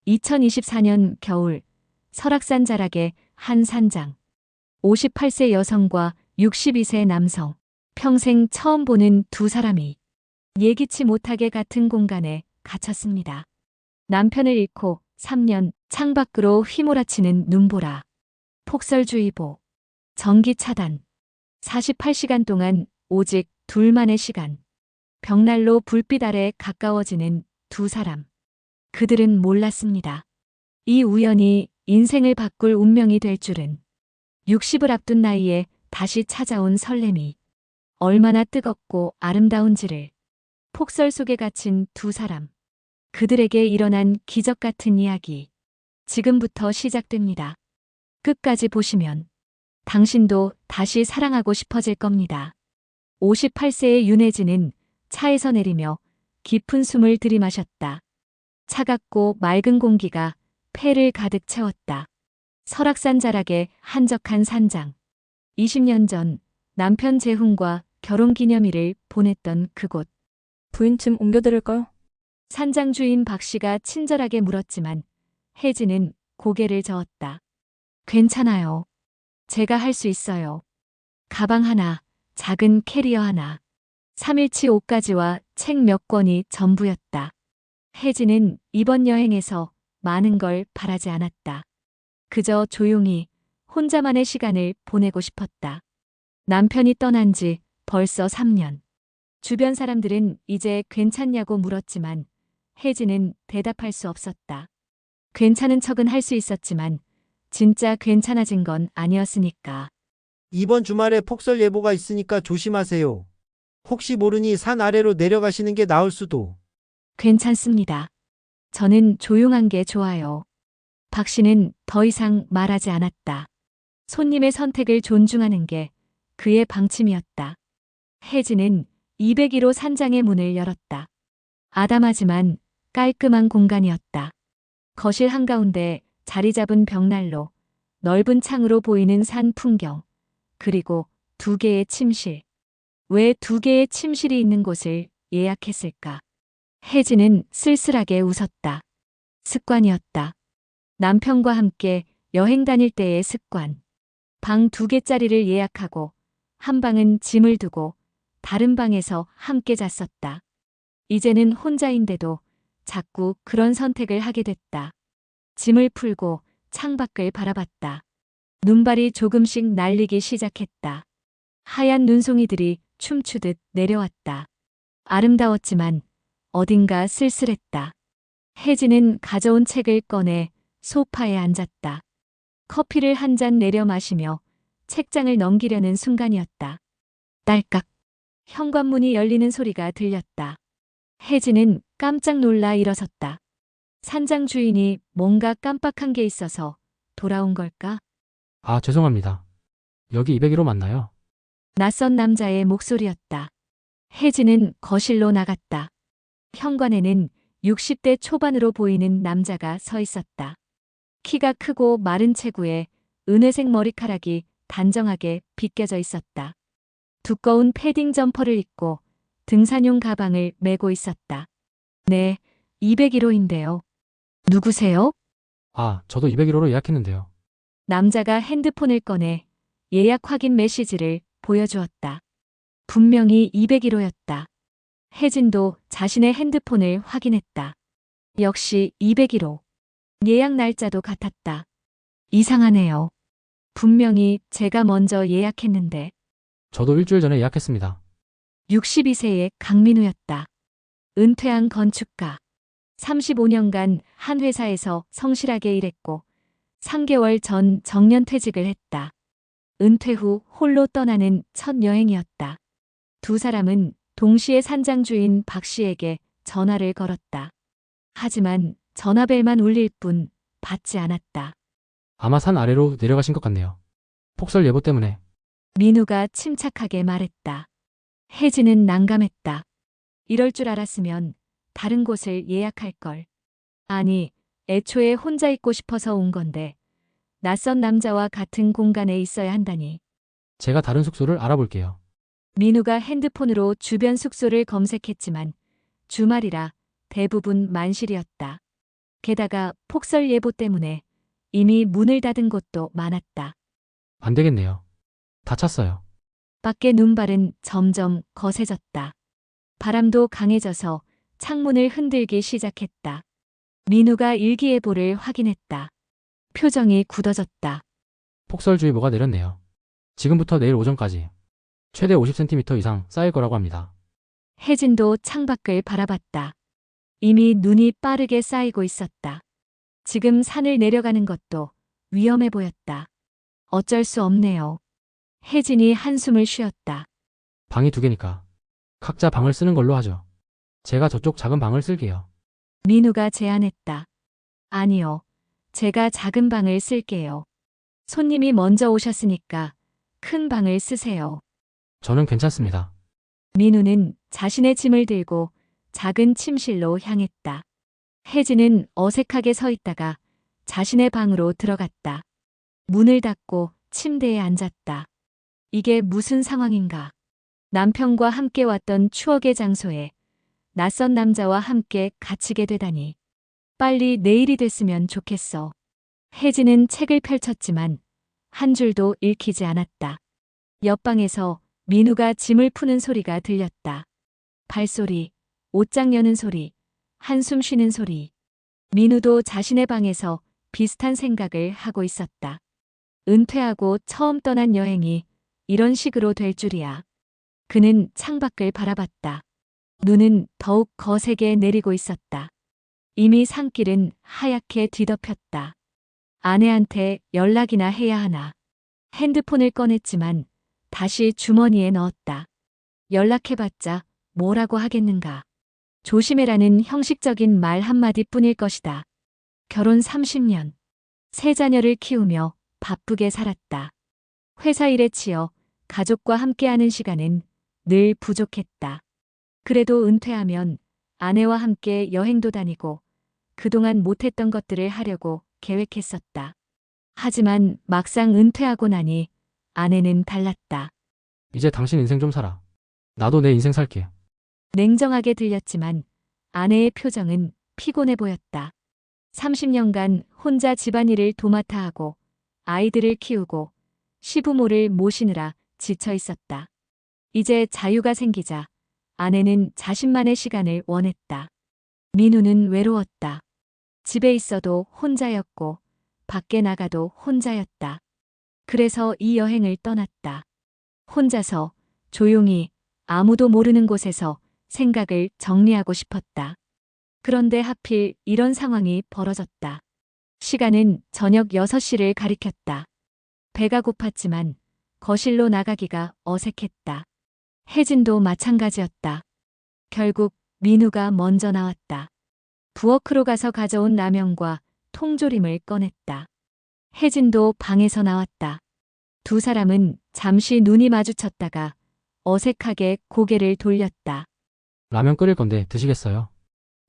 2024년 겨울 설악산 자락의 한 산장. 58세 여성과 62세 남성. 평생 처음 보는 두 사람이 예기치 못하게 같은 공간에 갇혔습니다. 남편을 잃고 3년 창밖으로 휘몰아치는 눈보라. 폭설주의보. 전기 차단. 48시간 동안 오직 둘만의 시간. 벽난로 불빛 아래 가까워지는 두 사람. 그들은 몰랐습니다. 이 우연이 인생을 바꿀 운명이 될 줄은. 60을 앞둔 나이에 다시 찾아온 설렘이 얼마나 뜨겁고 아름다운지를. 폭설 속에 갇힌 두 사람. 그들에게 일어난 기적 같은 이야기. 지금부터 시작됩니다. 끝까지 보시면 당신도 다시 사랑하고 싶어질 겁니다. 58세의 윤혜진은 차에서 내리며 깊은 숨을 들이마셨다. 차갑고 맑은 공기가 폐를 가득 채웠다. 설악산 자락의 한적한 산장. 20년 전 남편 재훈과 결혼기념일을 보냈던 그곳. 부인 좀 옮겨드릴까요? 산장 주인 박 씨가 친절하게 물었지만 혜진은 고개를 저었다. 괜찮아요. 제가 할 수 있어요. 가방 하나, 작은 캐리어 하나, 3일치 옷가지와 책 몇 권이 전부였다. 혜진은 이번 여행에서 많은 걸 바라지 않았다. 그저 조용히 혼자만의 시간을 보내고 싶었다. 남편이 떠난 지 벌써 3년. 주변 사람들은 이제 괜찮냐고 물었지만 혜진은 대답할 수 없었다. 괜찮은 척은 할 수 있었지만 진짜 괜찮아진 건 아니었으니까. 이번 주말에 폭설 예보가 있으니까 조심하세요. 혹시 모르니 산 아래로 내려가시는 게 나을 수도. 괜찮습니다. 저는 조용한 게 좋아요. 박 씨는 더 이상 말하지 않았다. 손님의 선택을 존중하는 게 그의 방침이었다. 혜진은 201호 산장의 문을 열었다. 아담하지만 깔끔한 공간이었다. 거실 한가운데 자리 잡은 벽난로, 넓은 창으로 보이는 산 풍경, 그리고 2개의 침실. 왜 2개의 침실이 있는 곳을 예약했을까? 혜진은 쓸쓸하게 웃었다. 습관이었다. 남편과 함께 여행 다닐 때의 습관. 방 2개짜리를 예약하고 한 방은 짐을 두고 다른 방에서 함께 잤었다. 이제는 혼자인데도 자꾸 그런 선택을 하게 됐다. 짐을 풀고 창밖을 바라봤다. 눈발이 조금씩 날리기 시작했다. 하얀 눈송이들이 춤추듯 내려왔다. 아름다웠지만 어딘가 쓸쓸했다. 혜진은 가져온 책을 꺼내 소파에 앉았다. 커피를 한 잔 내려 마시며 책장을 넘기려는 순간이었다. 딸깍. 현관문이 열리는 소리가 들렸다. 혜진은 깜짝 놀라 일어섰다. 산장 주인이 뭔가 깜빡한 게 있어서 돌아온 걸까? 아, 죄송합니다. 여기 201호 맞나요? 낯선 남자의 목소리였다. 혜진은 거실로 나갔다. 현관에는 60대 초반으로 보이는 남자가 서 있었다. 키가 크고 마른 체구에 은회색 머리카락이 단정하게 빗겨져 있었다. 두꺼운 패딩 점퍼를 입고 등산용 가방을 메고 있었다. 네, 201호인데요. 누구세요? 아, 저도 201호로 예약했는데요. 남자가 핸드폰을 꺼내 예약 확인 메시지를 보여주었다. 분명히 201호였다. 혜진도 자신의 핸드폰을 확인했다. 역시 201호. 예약 날짜도 같았다. 이상하네요. 분명히 제가 먼저 예약했는데. 저도 일주일 전에 예약했습니다. 62세의 강민우였다. 은퇴한 건축가. 35년간 한 회사에서 성실하게 일했고 3개월 전 정년퇴직을 했다. 은퇴 후 홀로 떠나는 첫 여행이었다. 두 사람은 동시에 산장 주인 박 씨에게 전화를 걸었다. 하지만 전화벨만 울릴 뿐 받지 않았다. 아마 산 아래로 내려가신 것 같네요. 폭설 예보 때문에. 민우가 침착하게 말했다. 혜진은 난감했다. 이럴 줄 알았으면 다른 곳을 예약할 걸. 아니, 애초에 혼자 있고 싶어서 온 건데 낯선 남자와 같은 공간에 있어야 한다니. 제가 다른 숙소를 알아볼게요. 민우가 핸드폰으로 주변 숙소를 검색했지만 주말이라 대부분 만실이었다. 게다가 폭설 예보 때문에 이미 문을 닫은 곳도 많았다. 안 되겠네요. 다쳤어요. 밖에 눈발은 점점 거세졌다. 바람도 강해져서 창문을 흔들기 시작했다. 민우가 일기예보를 확인했다. 표정이 굳어졌다. 폭설주의보가 내렸네요. 지금부터 내일 오전까지 최대 50cm 이상 쌓일 거라고 합니다. 혜진도 창밖을 바라봤다. 이미 눈이 빠르게 쌓이고 있었다. 지금 산을 내려가는 것도 위험해 보였다. 어쩔 수 없네요. 혜진이 한숨을 쉬었다. 방이 2개니까 각자 방을 쓰는 걸로 하죠. 제가 저쪽 작은 방을 쓸게요. 민우가 제안했다. 아니요. 제가 작은 방을 쓸게요. 손님이 먼저 오셨으니까 큰 방을 쓰세요. 저는 괜찮습니다. 민우는 자신의 짐을 들고 작은 침실로 향했다. 혜진은 어색하게 서 있다가 자신의 방으로 들어갔다. 문을 닫고 침대에 앉았다. 이게 무슨 상황인가? 남편과 함께 왔던 추억의 장소에 낯선 남자와 함께 갇히게 되다니. 빨리 내일이 됐으면 좋겠어. 혜진은 책을 펼쳤지만 한 줄도 읽히지 않았다. 옆방에서 민우가 짐을 푸는 소리가 들렸다. 발소리, 옷장 여는 소리, 한숨 쉬는 소리. 민우도 자신의 방에서 비슷한 생각을 하고 있었다. 은퇴하고 처음 떠난 여행이 이런 식으로 될 줄이야. 그는 창밖을 바라봤다. 눈은 더욱 거세게 내리고 있었다. 이미 산길은 하얗게 뒤덮였다. 아내한테 연락이나 해야 하나. 핸드폰을 꺼냈지만 다시 주머니에 넣었다. 연락해봤자 뭐라고 하겠는가. 조심해라는 형식적인 말 한마디뿐일 것이다. 결혼 30년. 세 자녀를 키우며 바쁘게 살았다. 회사 일에 치여 가족과 함께하는 시간은 늘 부족했다. 그래도 은퇴하면 아내와 함께 여행도 다니고 그동안 못했던 것들을 하려고 계획했었다. 하지만 막상 은퇴하고 나니 아내는 달랐다. 이제 당신 인생 좀 살아. 나도 내 인생 살게. 냉정하게 들렸지만 아내의 표정은 피곤해 보였다. 30년간 혼자 집안일을 도맡아 하고 아이들을 키우고 시부모를 모시느라 지쳐 있었다. 이제 자유가 생기자 아내는 자신만의 시간을 원했다. 민우는 외로웠다. 집에 있어도 혼자였고 밖에 나가도 혼자였다. 그래서 이 여행을 떠났다. 혼자서 조용히 아무도 모르는 곳에서 생각을 정리하고 싶었다. 그런데 하필 이런 상황이 벌어졌다. 시간은 저녁 6시를 가리켰다. 배가 고팠지만 거실로 나가기가 어색했다. 혜진도 마찬가지였다. 결국 민우가 먼저 나왔다. 부엌으로 가서 가져온 라면과 통조림을 꺼냈다. 혜진도 방에서 나왔다. 두 사람은 잠시 눈이 마주쳤다가 어색하게 고개를 돌렸다. 라면 끓일 건데 드시겠어요?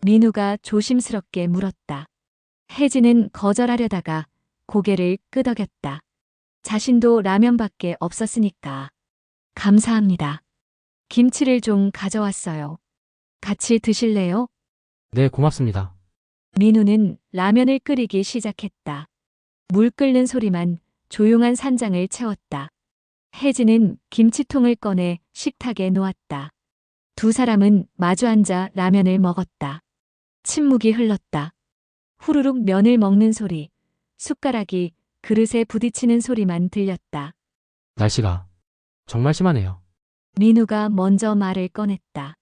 민우가 조심스럽게 물었다. 혜진은 거절하려다가 고개를 끄덕였다. 자신도 라면밖에 없었으니까. 감사합니다. 김치를 좀 가져왔어요. 같이 드실래요? 네, 고맙습니다. 민우는 라면을 끓이기 시작했다. 물 끓는 소리만 조용한 산장을 채웠다. 혜진은 김치통을 꺼내 식탁에 놓았다. 두 사람은 마주 앉아 라면을 먹었다. 침묵이 흘렀다. 후루룩 면을 먹는 소리, 숟가락이 그릇에 부딪히는 소리만 들렸다. 날씨가 정말 심하네요. 민우가 먼저 말을 꺼냈다.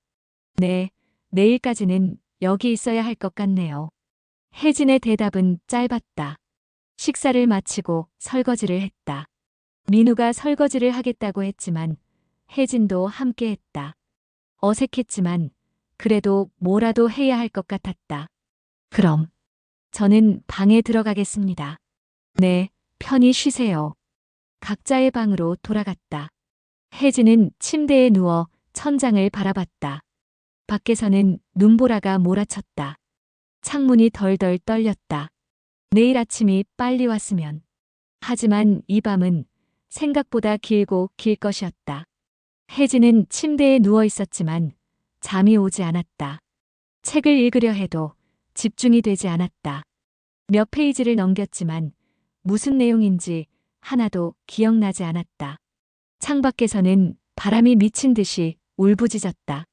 네, 내일까지는 여기 있어야 할 것 같네요. 혜진의 대답은 짧았다. 식사를 마치고 설거지를 했다. 민우가 설거지를 하겠다고 했지만 혜진도 함께 했다. 어색했지만 그래도 뭐라도 해야 할 것 같았다. 그럼 저는 방에 들어가겠습니다. 네, 편히 쉬세요. 각자의 방으로 돌아갔다. 혜진은 침대에 누워 천장을 바라봤다. 밖에서는 눈보라가 몰아쳤다. 창문이 덜덜 떨렸다. 내일 아침이 빨리 왔으면. 하지만 이 밤은 생각보다 길고 길 것이었다. 혜진은 침대에 누워 있었지만 잠이 오지 않았다. 책을 읽으려 해도 집중이 되지 않았다. 몇 페이지를 넘겼지만 무슨 내용인지 하나도 기억나지 않았다. 창밖에서는 바람이 미친 듯이 울부짖었다.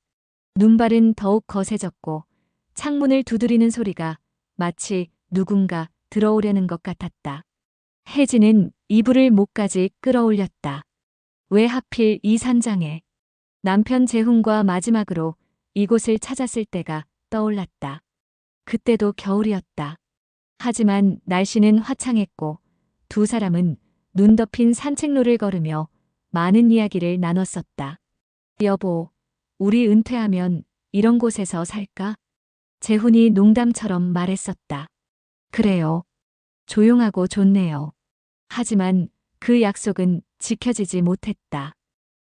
눈발은 더욱 거세졌고 창문을 두드리는 소리가 마치 누군가 들어오려는 것 같았다. 혜진은 이불을 목까지 끌어올렸다. 왜 하필 이 산장에? 남편 재훈과 마지막으로 이곳을 찾았을 때가 떠올랐다. 그때도 겨울이었다. 하지만 날씨는 화창했고 두 사람은 눈 덮인 산책로를 걸으며 많은 이야기를 나눴었다. 여보, 우리 은퇴하면 이런 곳에서 살까? 재훈이 농담처럼 말했었다. 그래요. 조용하고 좋네요. 하지만 그 약속은 지켜지지 못했다.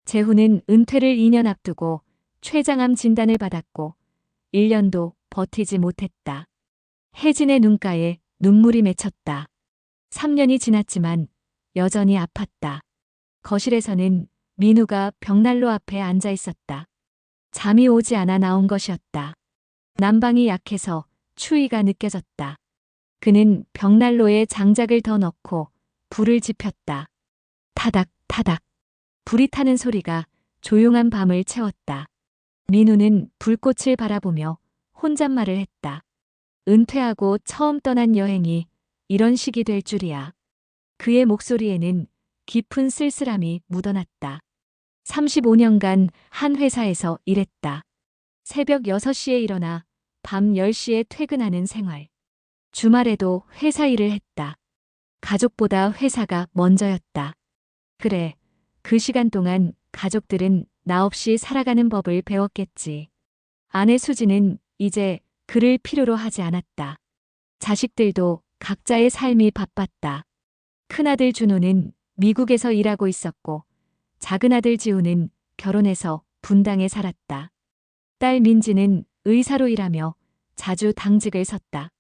재훈은 은퇴를 2년 앞두고 췌장암 진단을 받았고 1년도 버티지 못했다. 혜진의 눈가에 눈물이 맺혔다. 3년이 지났지만 여전히 아팠다. 거실에서는 민우가 벽난로 앞에 앉아 있었다. 잠이 오지 않아 나온 것이었다. 난방이 약해서 추위가 느껴졌다. 그는 벽난로에 장작을 더 넣고 불을 지폈다. 타닥 타닥. 불이 타는 소리가 조용한 밤을 채웠다. 민우는 불꽃을 바라보며 혼잣말을 했다. 은퇴하고 처음 떠난 여행이 이런 식이 될 줄이야. 그의 목소리에는 깊은 쓸쓸함이 묻어났다. 35년간 한 회사에서 일했다. 새벽 6시에 일어나 밤 10시에 퇴근하는 생활. 주말에도 회사 일을 했다. 가족보다 회사가 먼저였다. 그래, 그 시간 동안 가족들은 나 없이 살아가는 법을 배웠겠지. 아내 수지는 이제 그를 필요로 하지 않았다. 자식들도 각자의 삶이 바빴다. 큰아들 준호는 미국에서 일하고 있었고 작은아들 지우는 결혼해서 분당에 살았다. 딸 민지는 의사로 일하며 자주 당직을 섰다.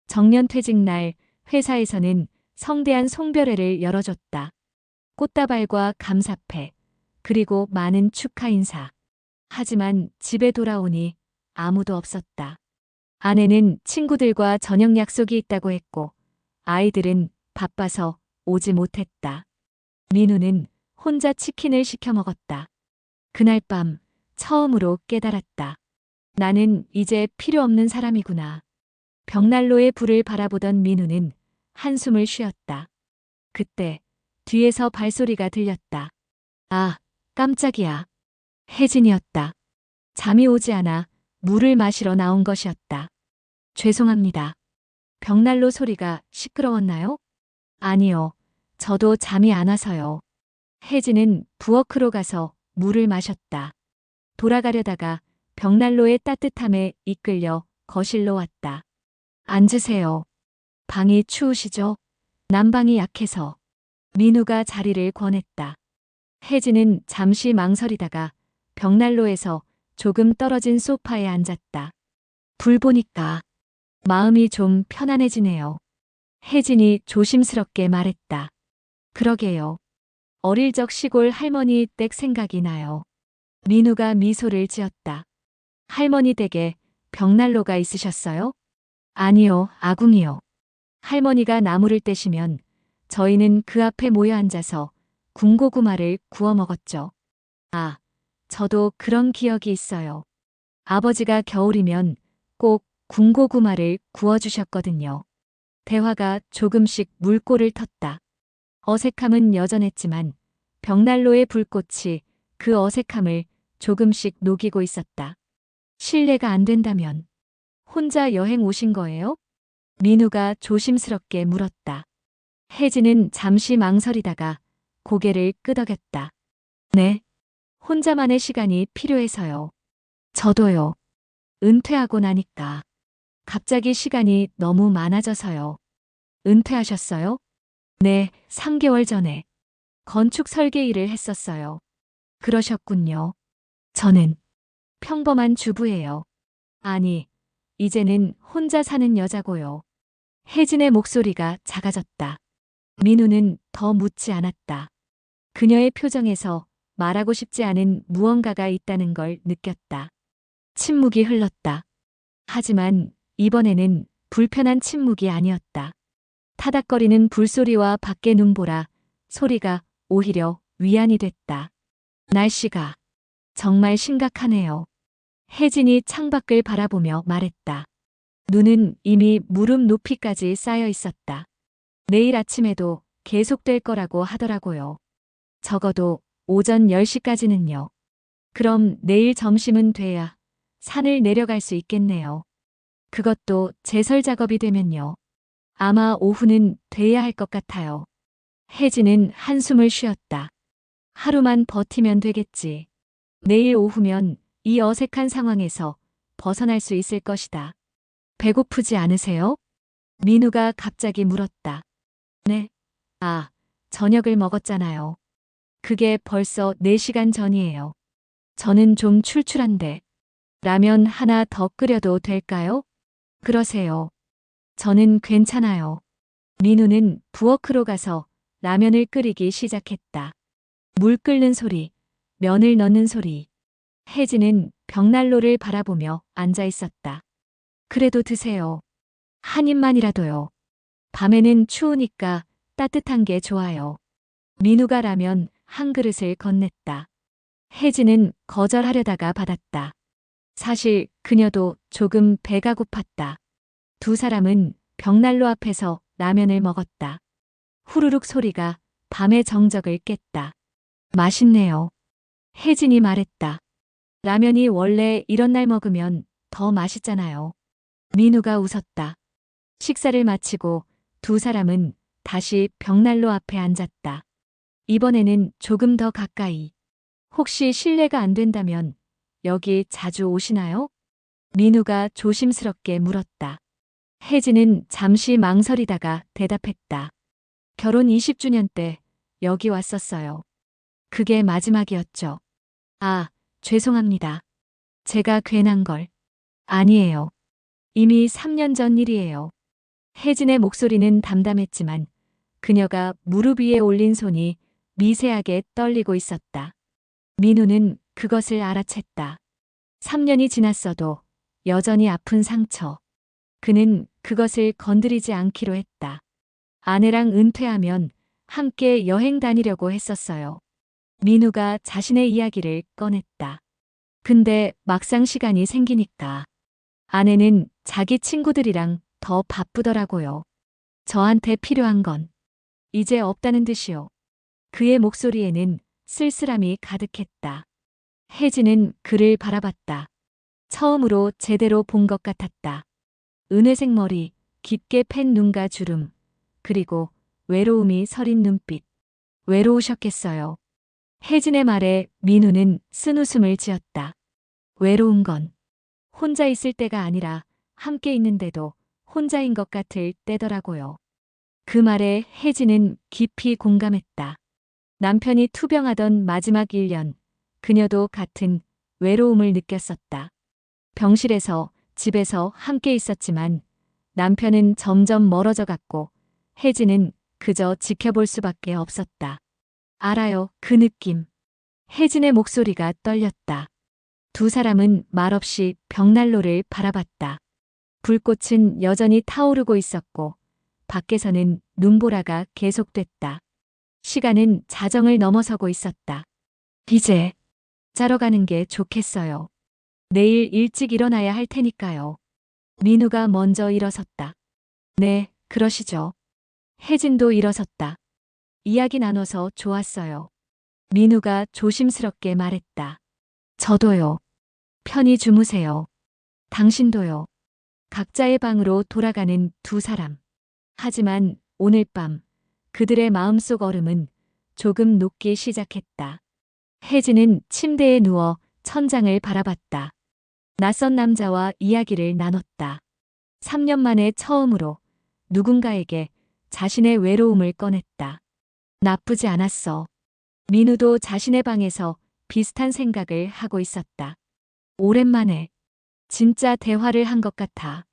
정년퇴직 날 회사에서는 성대한 송별회를 열어줬다. 꽃다발과 감사패, 그리고 많은 축하 인사. 하지만 집에 돌아오니 아무도 없었다. 아내는 친구들과 저녁 약속이 있다고 했고 아이들은 바빠서 오지 못했다. 민우는 혼자 치킨을 시켜 먹었다. 그날 밤 처음으로 깨달았다. 나는 이제 필요 없는 사람이구나. 벽난로의 불을 바라보던 민우는 한숨을 쉬었다. 그때 뒤에서 발소리가 들렸다. 아, 깜짝이야. 혜진이었다. 잠이 오지 않아 물을 마시러 나온 것이었다. 죄송합니다. 벽난로 소리가 시끄러웠나요? 아니요. 저도 잠이 안 와서요. 혜진은 부엌으로 가서 물을 마셨다. 돌아가려다가 벽난로의 따뜻함에 이끌려 거실로 왔다. 앉으세요. 방이 추우시죠? 난방이 약해서. 민우가 자리를 권했다. 혜진은 잠시 망설이다가 벽난로에서 조금 떨어진 소파에 앉았다. 불 보니까 마음이 좀 편안해지네요. 혜진이 조심스럽게 말했다. 그러게요. 어릴 적 시골 할머니 댁 생각이 나요. 민우가 미소를 지었다. 할머니 댁에 벽난로가 있으셨어요? 아니요, 아궁이요. 할머니가 나무를 떼시면 저희는 그 앞에 모여 앉아서 군고구마를 구워 먹었죠. 아, 저도 그런 기억이 있어요. 아버지가 겨울이면 꼭 군고구마를 구워주셨거든요. 대화가 조금씩 물꼬를 텄다. 어색함은 여전했지만 벽난로의 불꽃이 그 어색함을 조금씩 녹이고 있었다. 실례가 안 된다면 혼자 여행 오신 거예요? 민우가 조심스럽게 물었다. 혜진은 잠시 망설이다가 고개를 끄덕였다. 네, 혼자만의 시간이 필요해서요. 저도요. 은퇴하고 나니까 갑자기 시간이 너무 많아져서요. 은퇴하셨어요? 네, 3개월 전에 건축 설계 일을 했었어요. 그러셨군요. 저는 평범한 주부예요. 아니, 이제는 혼자 사는 여자고요. 혜진의 목소리가 작아졌다. 민우는 더 묻지 않았다. 그녀의 표정에서 말하고 싶지 않은 무언가가 있다는 걸 느꼈다. 침묵이 흘렀다. 하지만 이번에는 불편한 침묵이 아니었다. 타닥거리는 불소리와 밖의 눈보라 소리가 오히려 위안이 됐다. 날씨가 정말 심각하네요. 혜진이 창밖을 바라보며 말했다. 눈은 이미 무릎 높이까지 쌓여 있었다. 내일 아침에도 계속될 거라고 하더라고요. 적어도 오전 10시까지는요. 그럼 내일 점심은 돼야 산을 내려갈 수 있겠네요. 그것도 제설 작업이 되면요. 아마 오후는 돼야 할 것 같아요. 혜진은 한숨을 쉬었다. 하루만 버티면 되겠지. 내일 오후면 이 어색한 상황에서 벗어날 수 있을 것이다. 배고프지 않으세요? 민우가 갑자기 물었다. 네. 아, 저녁을 먹었잖아요. 그게 벌써 4시간 전이에요. 저는 좀 출출한데 라면 하나 더 끓여도 될까요? 그러세요. 저는 괜찮아요. 민우는 부엌으로 가서 라면을 끓이기 시작했다. 물 끓는 소리, 면을 넣는 소리. 혜진은 벽난로를 바라보며 앉아 있었다. 그래도 드세요. 한 입만이라도요. 밤에는 추우니까 따뜻한 게 좋아요. 민우가 라면 한 그릇을 건넸다. 혜진은 거절하려다가 받았다. 사실 그녀도 조금 배가 고팠다. 두 사람은 벽난로 앞에서 라면을 먹었다. 후루룩 소리가 밤의 정적을 깼다. 맛있네요. 혜진이 말했다. 라면이 원래 이런 날 먹으면 더 맛있잖아요. 민우가 웃었다. 식사를 마치고 두 사람은 다시 벽난로 앞에 앉았다. 이번에는 조금 더 가까이. 혹시 실례가 안 된다면 여기 자주 오시나요? 민우가 조심스럽게 물었다. 혜진은 잠시 망설이다가 대답했다. 결혼 20주년 때 여기 왔었어요. 그게 마지막이었죠. 아, 죄송합니다. 제가 괜한 걸. 아니에요. 이미 3년 전 일이에요. 혜진의 목소리는 담담했지만 그녀가 무릎 위에 올린 손이 미세하게 떨리고 있었다. 민우는 그것을 알아챘다. 3년이 지났어도 여전히 아픈 상처. 그는 그것을 건드리지 않기로 했다. 아내랑 은퇴하면 함께 여행 다니려고 했었어요. 민우가 자신의 이야기를 꺼냈다. 근데 막상 시간이 생기니까 아내는 자기 친구들이랑 더 바쁘더라고요. 저한테 필요한 건 이제 없다는 듯이요. 그의 목소리에는 쓸쓸함이 가득했다. 혜진은 그를 바라봤다. 처음으로 제대로 본 것 같았다. 은회색 머리, 깊게 팬 눈과 주름, 그리고 외로움이 서린 눈빛. 외로우셨겠어요. 혜진의 말에 민우는 쓴웃음을 지었다. 외로운 건 혼자 있을 때가 아니라 함께 있는데도 혼자인 것 같을 때더라고요. 그 말에 혜진은 깊이 공감했다. 남편이 투병하던 마지막 1년, 그녀도 같은 외로움을 느꼈었다. 병실에서, 집에서 함께 있었지만 남편은 점점 멀어져 갔고 혜진은 그저 지켜볼 수밖에 없었다. 알아요, 그 느낌. 혜진의 목소리가 떨렸다. 두 사람은 말없이 벽난로를 바라봤다. 불꽃은 여전히 타오르고 있었고 밖에서는 눈보라가 계속됐다. 시간은 자정을 넘어서고 있었다. 이제 자러 가는 게 좋겠어요. 내일 일찍 일어나야 할 테니까요. 민우가 먼저 일어섰다. 네, 그러시죠. 혜진도 일어섰다. 이야기 나눠서 좋았어요. 민우가 조심스럽게 말했다. 저도요. 편히 주무세요. 당신도요. 각자의 방으로 돌아가는 두 사람. 하지만 오늘 밤 그들의 마음속 얼음은 조금 녹기 시작했다. 혜진은 침대에 누워 천장을 바라봤다. 낯선 남자와 이야기를 나눴다. 3년 만에 처음으로 누군가에게 자신의 외로움을 꺼냈다. 나쁘지 않았어. 민우도 자신의 방에서 비슷한 생각을 하고 있었다. 오랜만에 진짜 대화를 한 것 같아.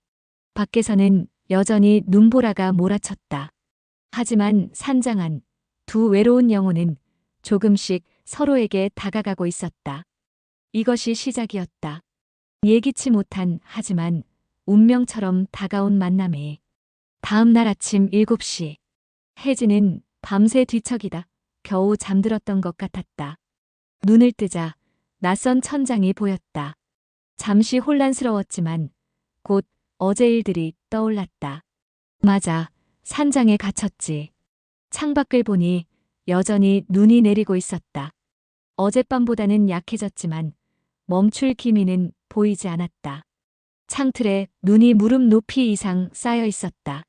밖에서는 여전히 눈보라가 몰아쳤다. 하지만 산장한 두 외로운 영혼은 조금씩 서로에게 다가가고 있었다. 이것이 시작이었다. 예기치 못한 하지만 운명처럼 다가온 만남이. 다음 날 아침 7시. 혜진은 밤새 뒤척이다 겨우 잠들었던 것 같았다. 눈을 뜨자 낯선 천장이 보였다. 잠시 혼란스러웠지만 곧 어제 일들이 떠올랐다. 맞아, 산장에 갇혔지. 창밖을 보니 여전히 눈이 내리고 있었다. 어젯밤보다는 약해졌지만 멈출 기미는 보이지 않았다. 창틀에 눈이 무릎 높이 이상 쌓여 있었다.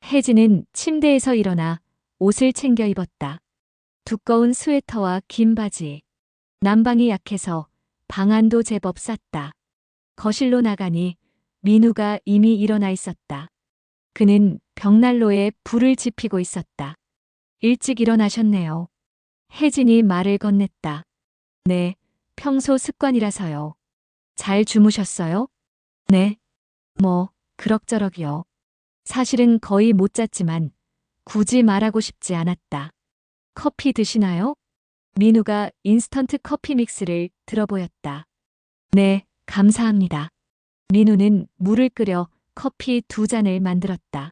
혜진은 침대에서 일어나 옷을 챙겨 입었다. 두꺼운 스웨터와 긴 바지. 난방이 약해서 방 안도 제법 쌌다. 거실로 나가니 민우가 이미 일어나 있었다. 그는 벽난로에 불을 지피고 있었다. 일찍 일어나셨네요. 혜진이 말을 건넸다. 네, 평소 습관이라서요. 잘 주무셨어요? 네. 뭐, 그럭저럭이요. 사실은 거의 못 잤지만 굳이 말하고 싶지 않았다. 커피 드시나요? 민우가 인스턴트 커피 믹스를 들어보였다. 네, 감사합니다. 민우는 물을 끓여 커피 2잔을 만들었다.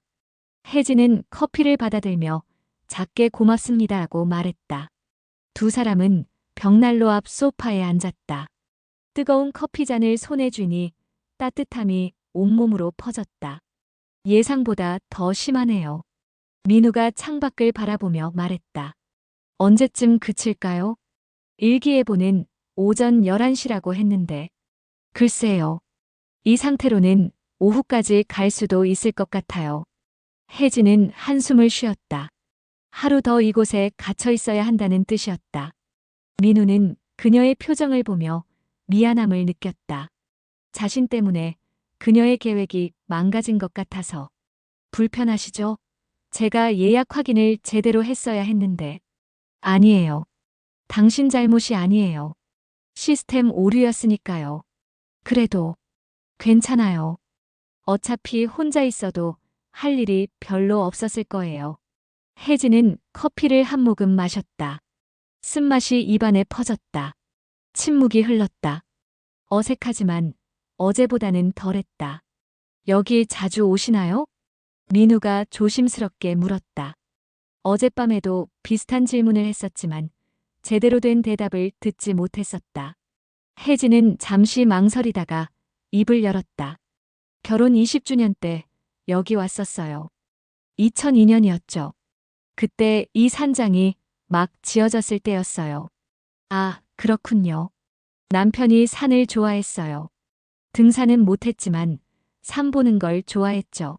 혜진은 커피를 받아들며 작게 고맙습니다라고 말했다. 두 사람은 벽난로 앞 소파에 앉았다. 뜨거운 커피잔을 손에 쥐니 따뜻함이 온몸으로 퍼졌다. 예상보다 더 심하네요. 민우가 창밖을 바라보며 말했다. 언제쯤 그칠까요? 일기예보는 오전 11시라고 했는데. 글쎄요. 이 상태로는 오후까지 갈 수도 있을 것 같아요. 혜진은 한숨을 쉬었다. 하루 더 이곳에 갇혀 있어야 한다는 뜻이었다. 민우는 그녀의 표정을 보며 미안함을 느꼈다. 자신 때문에 그녀의 계획이 망가진 것 같아서. 불편하시죠? 제가 예약 확인을 제대로 했어야 했는데. 아니에요. 당신 잘못이 아니에요. 시스템 오류였으니까요. 그래도 괜찮아요. 어차피 혼자 있어도 할 일이 별로 없었을 거예요. 혜진은 커피를 한 모금 마셨다. 쓴맛이 입안에 퍼졌다. 침묵이 흘렀다. 어색하지만 어제보다는 덜했다. 여기 자주 오시나요? 민우가 조심스럽게 물었다. 어젯밤에도 비슷한 질문을 했었지만 제대로 된 대답을 듣지 못했었다. 혜진은 잠시 망설이다가 입을 열었다. 결혼 20주년 때 여기 왔었어요. 2002년이었죠. 그때 이 산장이 막 지어졌을 때였어요. 아, 그렇군요. 남편이 산을 좋아했어요. 등산은 못했지만 산 보는 걸 좋아했죠.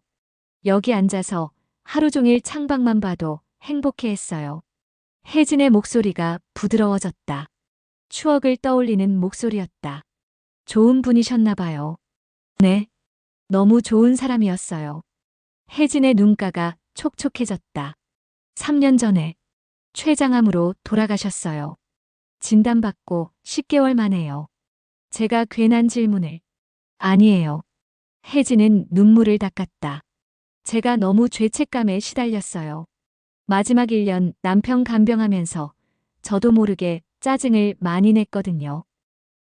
여기 앉아서 하루 종일 창밖만 봐도 행복해했어요. 혜진의 목소리가 부드러워졌다. 추억을 떠올리는 목소리였다. 좋은 분이셨나 봐요. 네. 너무 좋은 사람이었어요. 혜진의 눈가가 촉촉해졌다. 3년 전에 췌장암으로 돌아가셨어요. 진단받고 10개월 만에요. 제가 괜한 질문을. 아니에요. 혜진은 눈물을 닦았다. 제가 너무 죄책감에 시달렸어요. 마지막 1년 남편 간병하면서 저도 모르게 짜증을 많이 냈거든요.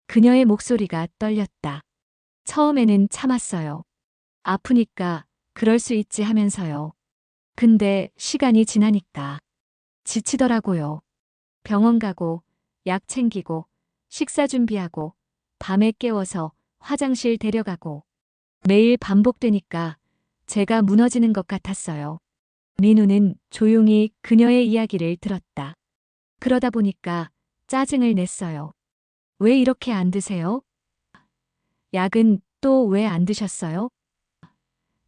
그녀의 목소리가 떨렸다. 처음에는 참았어요. 아프니까 그럴 수 있지 하면서요. 근데 시간이 지나니까 지치더라고요. 병원 가고 약 챙기고 식사 준비하고 밤에 깨워서 화장실 데려가고 매일 반복되니까 제가 무너지는 것 같았어요. 민우는 조용히 그녀의 이야기를 들었다. 그러다 보니까 짜증을 냈어요. 왜 이렇게 안 드세요? 약은 또 왜 안 드셨어요?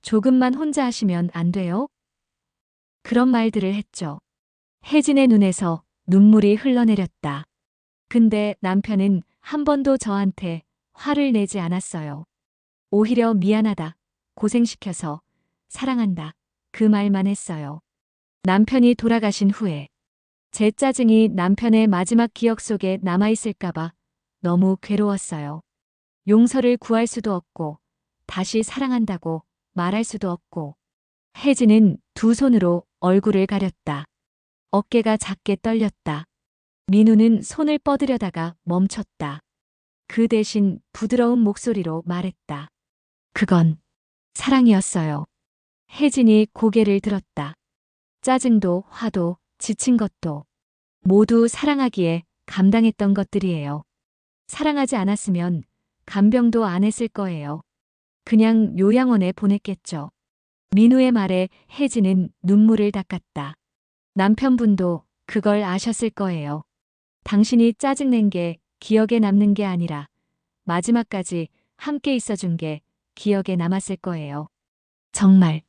조금만 혼자 하시면 안 돼요? 그런 말들을 했죠. 혜진의 눈에서 눈물이 흘러내렸다. 근데 남편은 한 번도 저한테 화를 내지 않았어요. 오히려 미안하다, 고생시켜서, 사랑한다, 그 말만 했어요. 남편이 돌아가신 후에 제 짜증이 남편의 마지막 기억 속에 남아있을까봐 너무 괴로웠어요. 용서를 구할 수도 없고 다시 사랑한다고 말할 수도 없고. 혜진은 두 손으로 얼굴을 가렸다. 어깨가 작게 떨렸다. 민우는 손을 뻗으려다가 멈췄다. 그 대신 부드러운 목소리로 말했다. 그건 사랑이었어요. 혜진이 고개를 들었다. 짜증도 화도 지친 것도 모두 사랑하기에 감당했던 것들이에요. 사랑하지 않았으면 간병도 안 했을 거예요. 그냥 요양원에 보냈겠죠. 민우의 말에 혜진은 눈물을 닦았다. 남편분도 그걸 아셨을 거예요. 당신이 짜증낸 게 기억에 남는 게 아니라 마지막까지 함께 있어준 게 기억에 남았을 거예요. 정말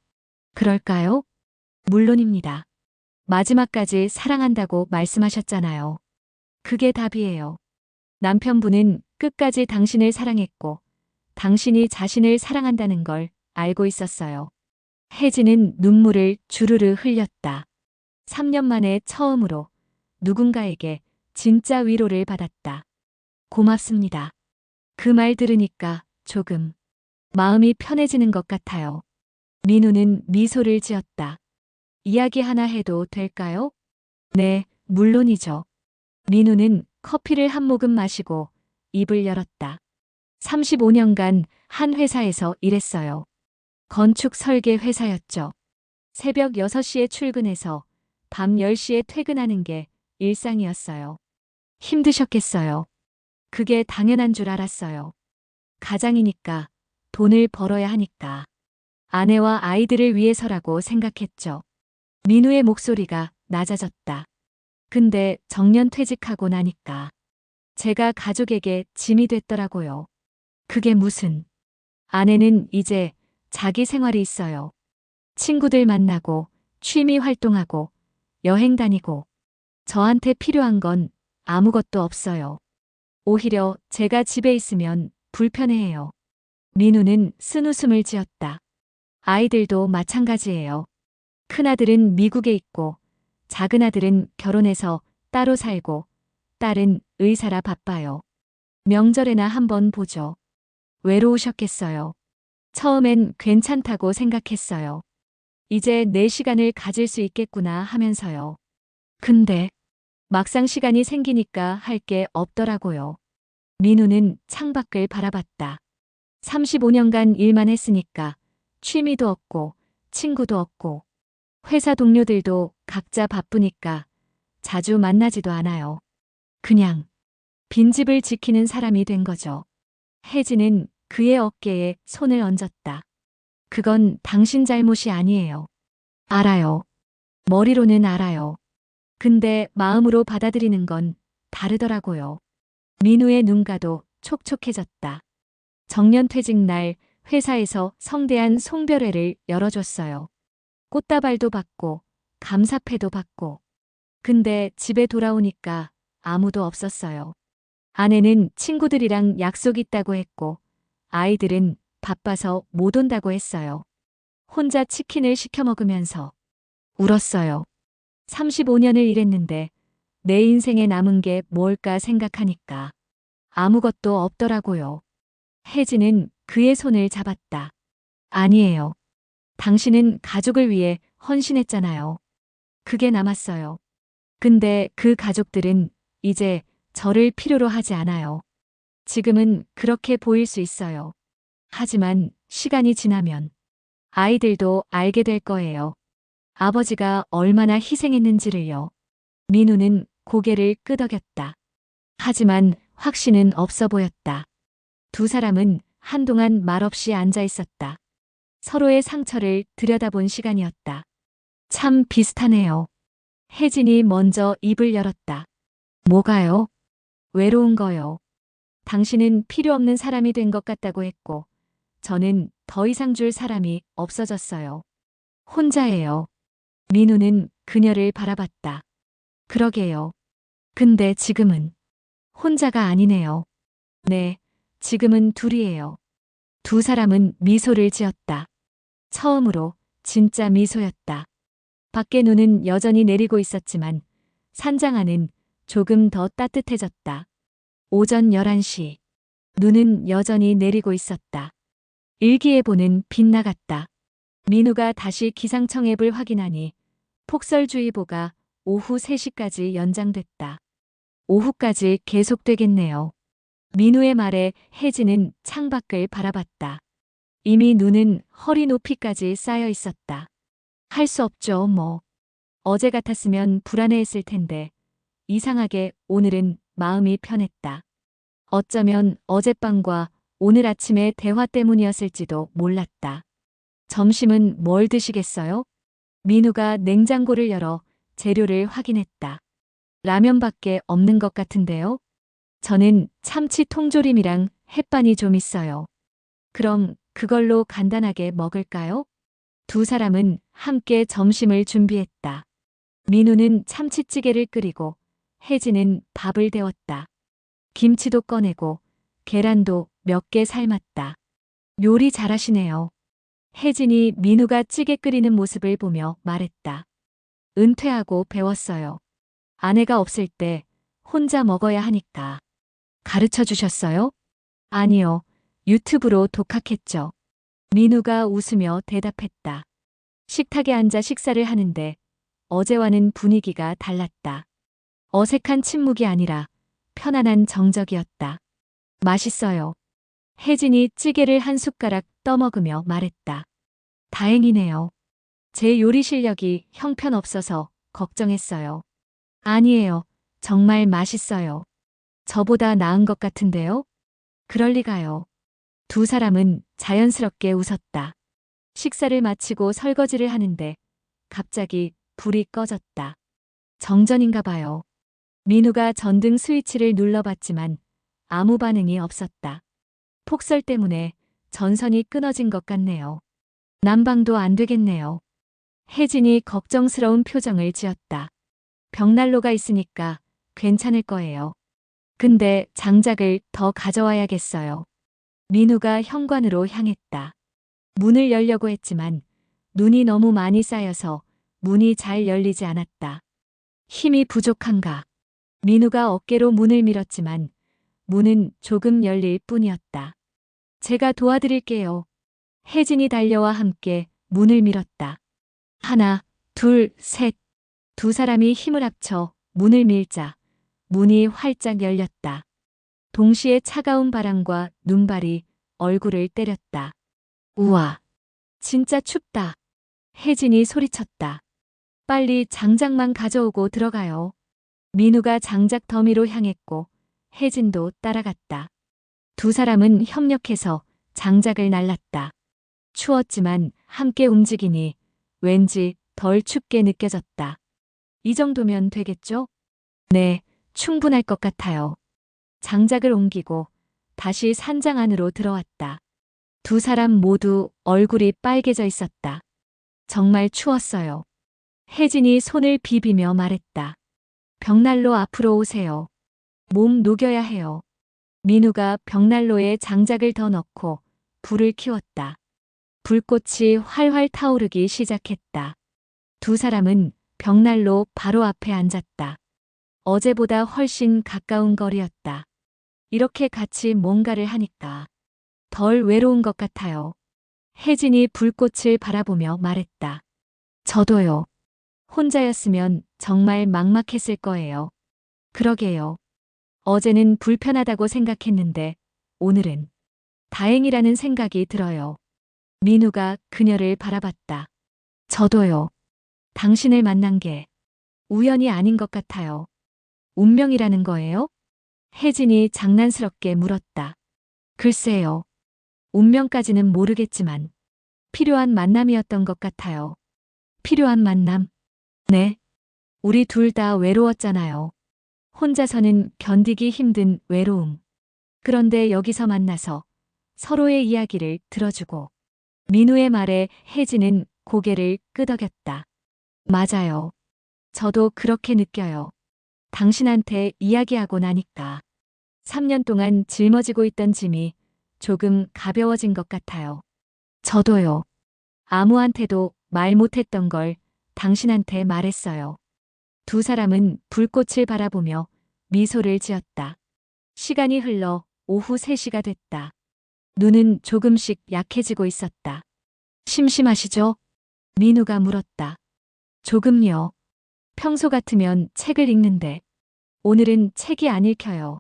그럴까요? 물론입니다. 마지막까지 사랑한다고 말씀하셨잖아요. 그게 답이에요. 남편분은 끝까지 당신을 사랑했고 당신이 자신을 사랑한다는 걸 알고 있었어요. 혜진은 눈물을 주르르 흘렸다. 3년 만에 처음으로 누군가에게 진짜 위로를 받았다. 고맙습니다. 그 말 들으니까 조금 마음이 편해지는 것 같아요. 민우는 미소를 지었다. 이야기 하나 해도 될까요? 네, 물론이죠. 민우는 커피를 한 모금 마시고 입을 열었다. 35년간 한 회사에서 일했어요. 건축 설계 회사였죠. 새벽 6시에 출근해서 밤 10시에 퇴근하는 게 일상이었어요. 힘드셨겠어요. 그게 당연한 줄 알았어요. 가장이니까 돈을 벌어야 하니까. 아내와 아이들을 위해서라고 생각했죠. 민우의 목소리가 낮아졌다. 근데 정년 퇴직하고 나니까 제가 가족에게 짐이 됐더라고요. 그게 무슨. 아내는 이제 자기 생활이 있어요. 친구들 만나고 취미 활동하고 여행 다니고 저한테 필요한 건 아무것도 없어요. 오히려 제가 집에 있으면 불편해해요. 민우는 쓴웃음을 지었다. 아이들도 마찬가지예요. 큰아들은 미국에 있고 작은아들은 결혼해서 따로 살고 딸은 의사라 바빠요. 명절에나 한번 보죠. 외로우셨겠어요. 처음엔 괜찮다고 생각했어요. 이제 내 시간을 가질 수 있겠구나 하면서요. 근데 막상 시간이 생기니까 할 게 없더라고요. 민우는 창밖을 바라봤다. 35년간 일만 했으니까 취미도 없고 친구도 없고 회사 동료들도 각자 바쁘니까 자주 만나지도 않아요. 그냥 빈집을 지키는 사람이 된 거죠. 혜진은 그의 어깨에 손을 얹었다. 그건 당신 잘못이 아니에요. 알아요. 머리로는 알아요. 근데 마음으로 받아들이는 건 다르더라고요. 민우의 눈가도 촉촉해졌다. 정년퇴직 날 회사에서 성대한 송별회를 열어줬어요. 꽃다발도 받고 감사패도 받고. 근데 집에 돌아오니까 아무도 없었어요. 아내는 친구들이랑 약속 있다고 했고 아이들은 바빠서 못 온다고 했어요. 혼자 치킨을 시켜 먹으면서 울었어요. 35년을 일했는데 내 인생에 남은 게 뭘까 생각하니까 아무것도 없더라고요. 혜진은 그의 손을 잡았다. 아니에요. 당신은 가족을 위해 헌신했잖아요. 그게 남았어요. 근데 그 가족들은 이제 저를 필요로 하지 않아요. 지금은 그렇게 보일 수 있어요. 하지만 시간이 지나면 아이들도 알게 될 거예요. 아버지가 얼마나 희생했는지를요. 민우는 고개를 끄덕였다. 하지만 확신은 없어 보였다. 두 사람은 한동안 말없이 앉아 있었다. 서로의 상처를 들여다본 시간이었다. 참 비슷하네요. 혜진이 먼저 입을 열었다. 뭐가요? 외로운 거요. 당신은 필요 없는 사람이 된 것 같다고 했고, 저는 더 이상 줄 사람이 없어졌어요. 혼자예요. 민우는 그녀를 바라봤다. 그러게요. 근데 지금은 혼자가 아니네요. 네, 지금은 둘이에요. 두 사람은 미소를 지었다. 처음으로 진짜 미소였다. 밖에 눈은 여전히 내리고 있었지만 산장 안은 조금 더 따뜻해졌다. 오전 11시. 눈은 여전히 내리고 있었다. 일기예보는 빗나갔다. 민우가 다시 기상청 앱을 확인하니 폭설주의보가 오후 3시까지 연장됐다. 오후까지 계속되겠네요. 민우의 말에 혜진은 창밖을 바라봤다. 이미 눈은 허리 높이까지 쌓여 있었다. 할 수 없죠, 뭐. 어제 같았으면 불안해했을 텐데 이상하게 오늘은 마음이 편했다. 어쩌면 어젯밤과 오늘 아침의 대화 때문이었을지도 몰랐다. 점심은 뭘 드시겠어요? 민우가 냉장고를 열어 재료를 확인했다. 라면밖에 없는 것 같은데요? 저는 참치 통조림이랑 햇반이 좀 있어요. 그럼 그걸로 간단하게 먹을까요? 두 사람은 함께 점심을 준비했다. 민우는 참치찌개를 끓이고 혜진은 밥을 데웠다. 김치도 꺼내고 계란도 몇 개 삶았다. 요리 잘하시네요. 혜진이 민우가 찌개 끓이는 모습을 보며 말했다. 은퇴하고 배웠어요. 아내가 없을 때 혼자 먹어야 하니까. 가르쳐 주셨어요? 아니요. 유튜브로 독학했죠. 민우가 웃으며 대답했다. 식탁에 앉아 식사를 하는데 어제와는 분위기가 달랐다. 어색한 침묵이 아니라 편안한 정적이었다. 맛있어요. 혜진이 찌개를 한 숟가락 떠먹으며 말했다. 다행이네요. 제 요리 실력이 형편없어서 걱정했어요. 아니에요. 정말 맛있어요. 저보다 나은 것 같은데요? 그럴 리가요. 두 사람은 자연스럽게 웃었다. 식사를 마치고 설거지를 하는데 갑자기 불이 꺼졌다. 정전인가 봐요. 민우가 전등 스위치를 눌러봤지만 아무 반응이 없었다. 폭설 때문에 전선이 끊어진 것 같네요. 난방도 안 되겠네요. 혜진이 걱정스러운 표정을 지었다. 벽난로가 있으니까 괜찮을 거예요. 근데 장작을 더 가져와야겠어요. 민우가 현관으로 향했다. 문을 열려고 했지만 눈이 너무 많이 쌓여서 문이 잘 열리지 않았다. 힘이 부족한가? 민우가 어깨로 문을 밀었지만 문은 조금 열릴 뿐이었다. 제가 도와드릴게요. 혜진이 달려와 함께 문을 밀었다. 하나, 둘, 셋. 두 사람이 힘을 합쳐 문을 밀자 문이 활짝 열렸다. 동시에 차가운 바람과 눈발이 얼굴을 때렸다. 우와, 진짜 춥다. 혜진이 소리쳤다. 빨리 장작만 가져오고 들어가요. 민우가 장작 더미로 향했고 혜진도 따라갔다. 두 사람은 협력해서 장작을 날랐다. 추웠지만 함께 움직이니 왠지 덜 춥게 느껴졌다. 이 정도면 되겠죠? 네, 충분할 것 같아요. 장작을 옮기고 다시 산장 안으로 들어왔다. 두 사람 모두 얼굴이 빨개져 있었다. 정말 추웠어요. 혜진이 손을 비비며 말했다. 벽난로 앞으로 오세요. 몸 녹여야 해요. 민우가 벽난로에 장작을 더 넣고 불을 키웠다. 불꽃이 활활 타오르기 시작했다. 두 사람은 벽난로 바로 앞에 앉았다. 어제보다 훨씬 가까운 거리였다. 이렇게 같이 뭔가를 하니까 덜 외로운 것 같아요. 혜진이 불꽃을 바라보며 말했다. 저도요. 혼자였으면 정말 막막했을 거예요. 그러게요. 어제는 불편하다고 생각했는데 오늘은 다행이라는 생각이 들어요. 민우가 그녀를 바라봤다. 저도요. 당신을 만난 게 우연이 아닌 것 같아요. 운명이라는 거예요? 혜진이 장난스럽게 물었다. 글쎄요. 운명까지는 모르겠지만 필요한 만남이었던 것 같아요. 필요한 만남? 네. 우리 둘 다 외로웠잖아요. 혼자서는 견디기 힘든 외로움. 그런데 여기서 만나서 서로의 이야기를 들어주고 민우의 말에 혜진은 고개를 끄덕였다. 맞아요. 저도 그렇게 느껴요. 당신한테 이야기하고 나니까 3년 동안 짊어지고 있던 짐이 조금 가벼워진 것 같아요. 저도요. 아무한테도 말 못했던 걸 당신한테 말했어요. 두 사람은 불꽃을 바라보며 미소를 지었다. 시간이 흘러 오후 3시가 됐다. 눈은 조금씩 약해지고 있었다. 심심하시죠? 민우가 물었다. 조금요. 평소 같으면 책을 읽는데 오늘은 책이 안 읽혀요.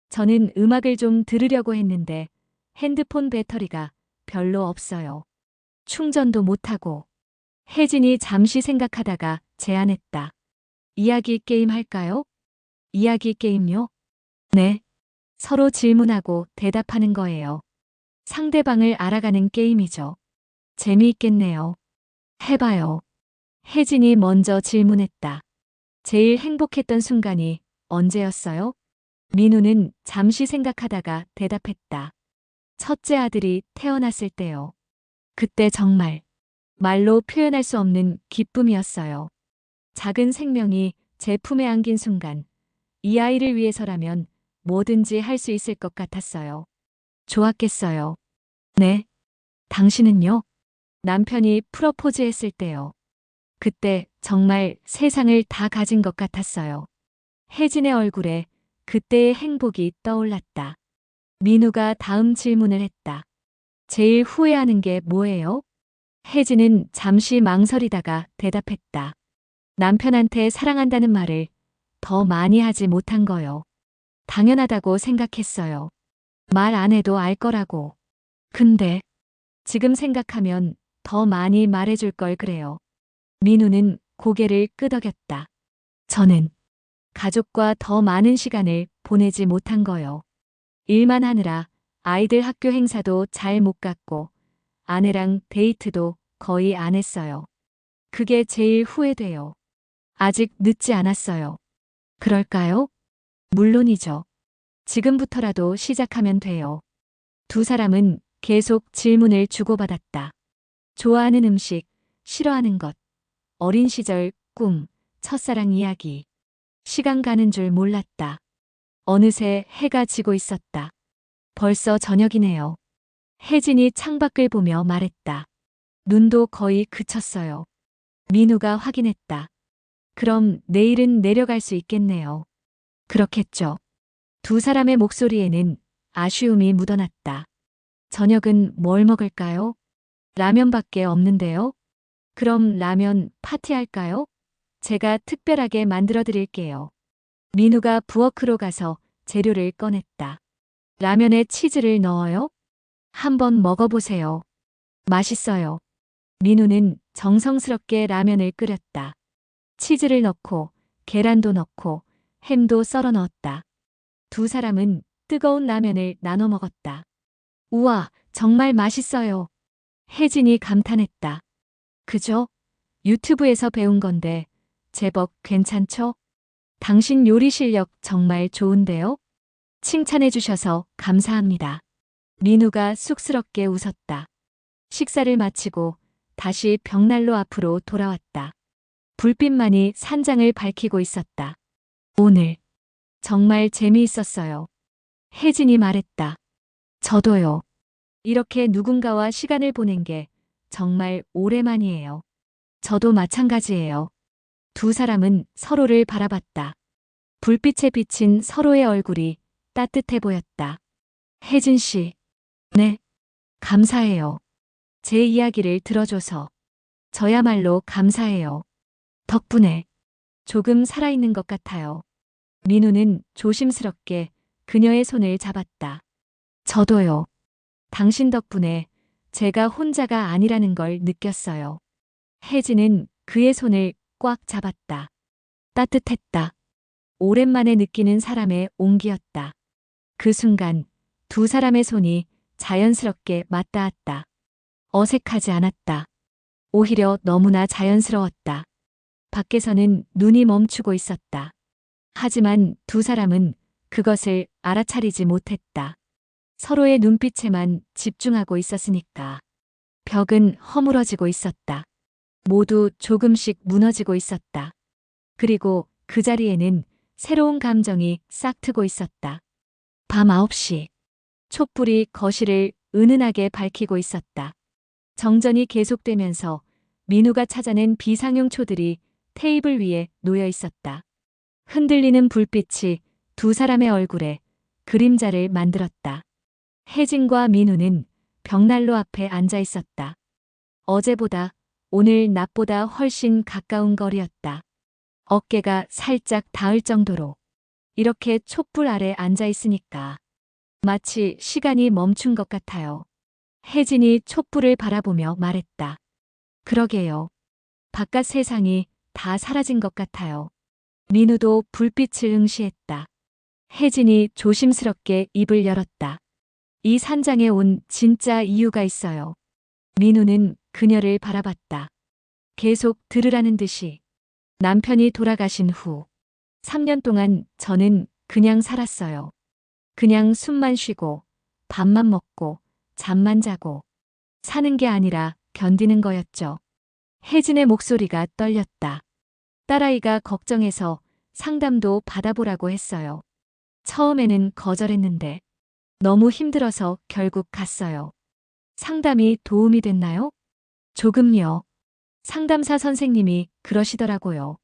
저는 음악을 좀 들으려고 했는데 핸드폰 배터리가 별로 없어요. 충전도 못하고. 혜진이 잠시 생각하다가 제안했다. 이야기 게임 할까요? 이야기 게임요? 네. 서로 질문하고 대답하는 거예요. 상대방을 알아가는 게임이죠. 재미있겠네요. 해봐요. 혜진이 먼저 질문했다. 제일 행복했던 순간이 언제였어요? 민우는 잠시 생각하다가 대답했다. 첫째 아들이 태어났을 때요. 그때 정말 말로 표현할 수 없는 기쁨이었어요. 작은 생명이 제 품에 안긴 순간 이 아이를 위해서라면 뭐든지 할 수 있을 것 같았어요. 좋았겠어요. 네. 당신은요? 남편이 프러포즈했을 때요. 그때 정말 세상을 다 가진 것 같았어요. 혜진의 얼굴에 그때의 행복이 떠올랐다. 민우가 다음 질문을 했다. 제일 후회하는 게 뭐예요? 혜진은 잠시 망설이다가 대답했다. 남편한테 사랑한다는 말을 더 많이 하지 못한 거요. 당연하다고 생각했어요. 말 안 해도 알 거라고. 근데 지금 생각하면 더 많이 말해줄 걸 그래요. 민우는 고개를 끄덕였다. 저는 가족과 더 많은 시간을 보내지 못한 거요. 일만 하느라 아이들 학교 행사도 잘 못 갔고 아내랑 데이트도 거의 안 했어요. 그게 제일 후회돼요. 아직 늦지 않았어요. 그럴까요? 물론이죠. 지금부터라도 시작하면 돼요. 두 사람은 계속 질문을 주고받았다. 좋아하는 음식, 싫어하는 것, 어린 시절 꿈, 첫사랑 이야기. 시간 가는 줄 몰랐다. 어느새 해가 지고 있었다. 벌써 저녁이네요. 혜진이 창밖을 보며 말했다. 눈도 거의 그쳤어요. 민우가 확인했다. 그럼 내일은 내려갈 수 있겠네요. 그렇겠죠. 두 사람의 목소리에는 아쉬움이 묻어났다. 저녁은 뭘 먹을까요? 라면밖에 없는데요. 그럼 라면 파티할까요? 제가 특별하게 만들어 드릴게요. 민우가 부엌으로 가서 재료를 꺼냈다. 라면에 치즈를 넣어요? 한번 먹어보세요. 맛있어요. 민우는 정성스럽게 라면을 끓였다. 치즈를 넣고 계란도 넣고 햄도 썰어 넣었다. 두 사람은 뜨거운 라면을 나눠 먹었다. 우와, 정말 맛있어요. 혜진이 감탄했다. 그죠? 유튜브에서 배운 건데 제법 괜찮죠? 당신 요리 실력 정말 좋은데요? 칭찬해 주셔서 감사합니다. 민우가 쑥스럽게 웃었다. 식사를 마치고 다시 벽난로 앞으로 돌아왔다. 불빛만이 산장을 밝히고 있었다. 오늘 정말 재미있었어요. 혜진이 말했다. 저도요. 이렇게 누군가와 시간을 보낸 게 정말 오랜만이에요. 저도 마찬가지예요. 두 사람은 서로를 바라봤다. 불빛에 비친 서로의 얼굴이 따뜻해 보였다. 혜진 씨. 네. 감사해요. 제 이야기를 들어줘서. 저야말로 감사해요. 덕분에 조금 살아있는 것 같아요. 민우는 조심스럽게 그녀의 손을 잡았다. 저도요. 당신 덕분에 제가 혼자가 아니라는 걸 느꼈어요. 혜진은 그의 손을 꽉 잡았다. 따뜻했다. 오랜만에 느끼는 사람의 온기였다. 그 순간 두 사람의 손이 자연스럽게 맞닿았다. 어색하지 않았다. 오히려 너무나 자연스러웠다. 밖에서는 눈이 멈추고 있었다. 하지만 두 사람은 그것을 알아차리지 못했다. 서로의 눈빛에만 집중하고 있었으니까. 벽은 허물어지고 있었다. 모두 조금씩 무너지고 있었다. 그리고 그 자리에는 새로운 감정이 싹트고 있었다. 밤 9시. 촛불이 거실을 은은하게 밝히고 있었다. 정전이 계속되면서 민우가 찾아낸 비상용 초들이 테이블 위에 놓여 있었다. 흔들리는 불빛이 두 사람의 얼굴에 그림자를 만들었다. 혜진과 민우는 벽난로 앞에 앉아 있었다. 어제보다 오늘 낮보다 훨씬 가까운 거리였다. 어깨가 살짝 닿을 정도로. 이렇게 촛불 아래 앉아 있으니까 마치 시간이 멈춘 것 같아요. 혜진이 촛불을 바라보며 말했다. 그러게요. 바깥 세상이 다 사라진 것 같아요. 민우도 불빛을 응시했다. 혜진이 조심스럽게 입을 열었다. 이 산장에 온 진짜 이유가 있어요. 민우는 그녀를 바라봤다. 계속 들으라는 듯이. 남편이 돌아가신 후 3년 동안 저는 그냥 살았어요. 그냥 숨만 쉬고 밥만 먹고 잠만 자고 사는 게 아니라 견디는 거였죠. 혜진의 목소리가 떨렸다. 딸아이가 걱정해서 상담도 받아보라고 했어요. 처음에는 거절했는데 너무 힘들어서 결국 갔어요. 상담이 도움이 됐나요? 조금요. 상담사 선생님이 그러시더라고요.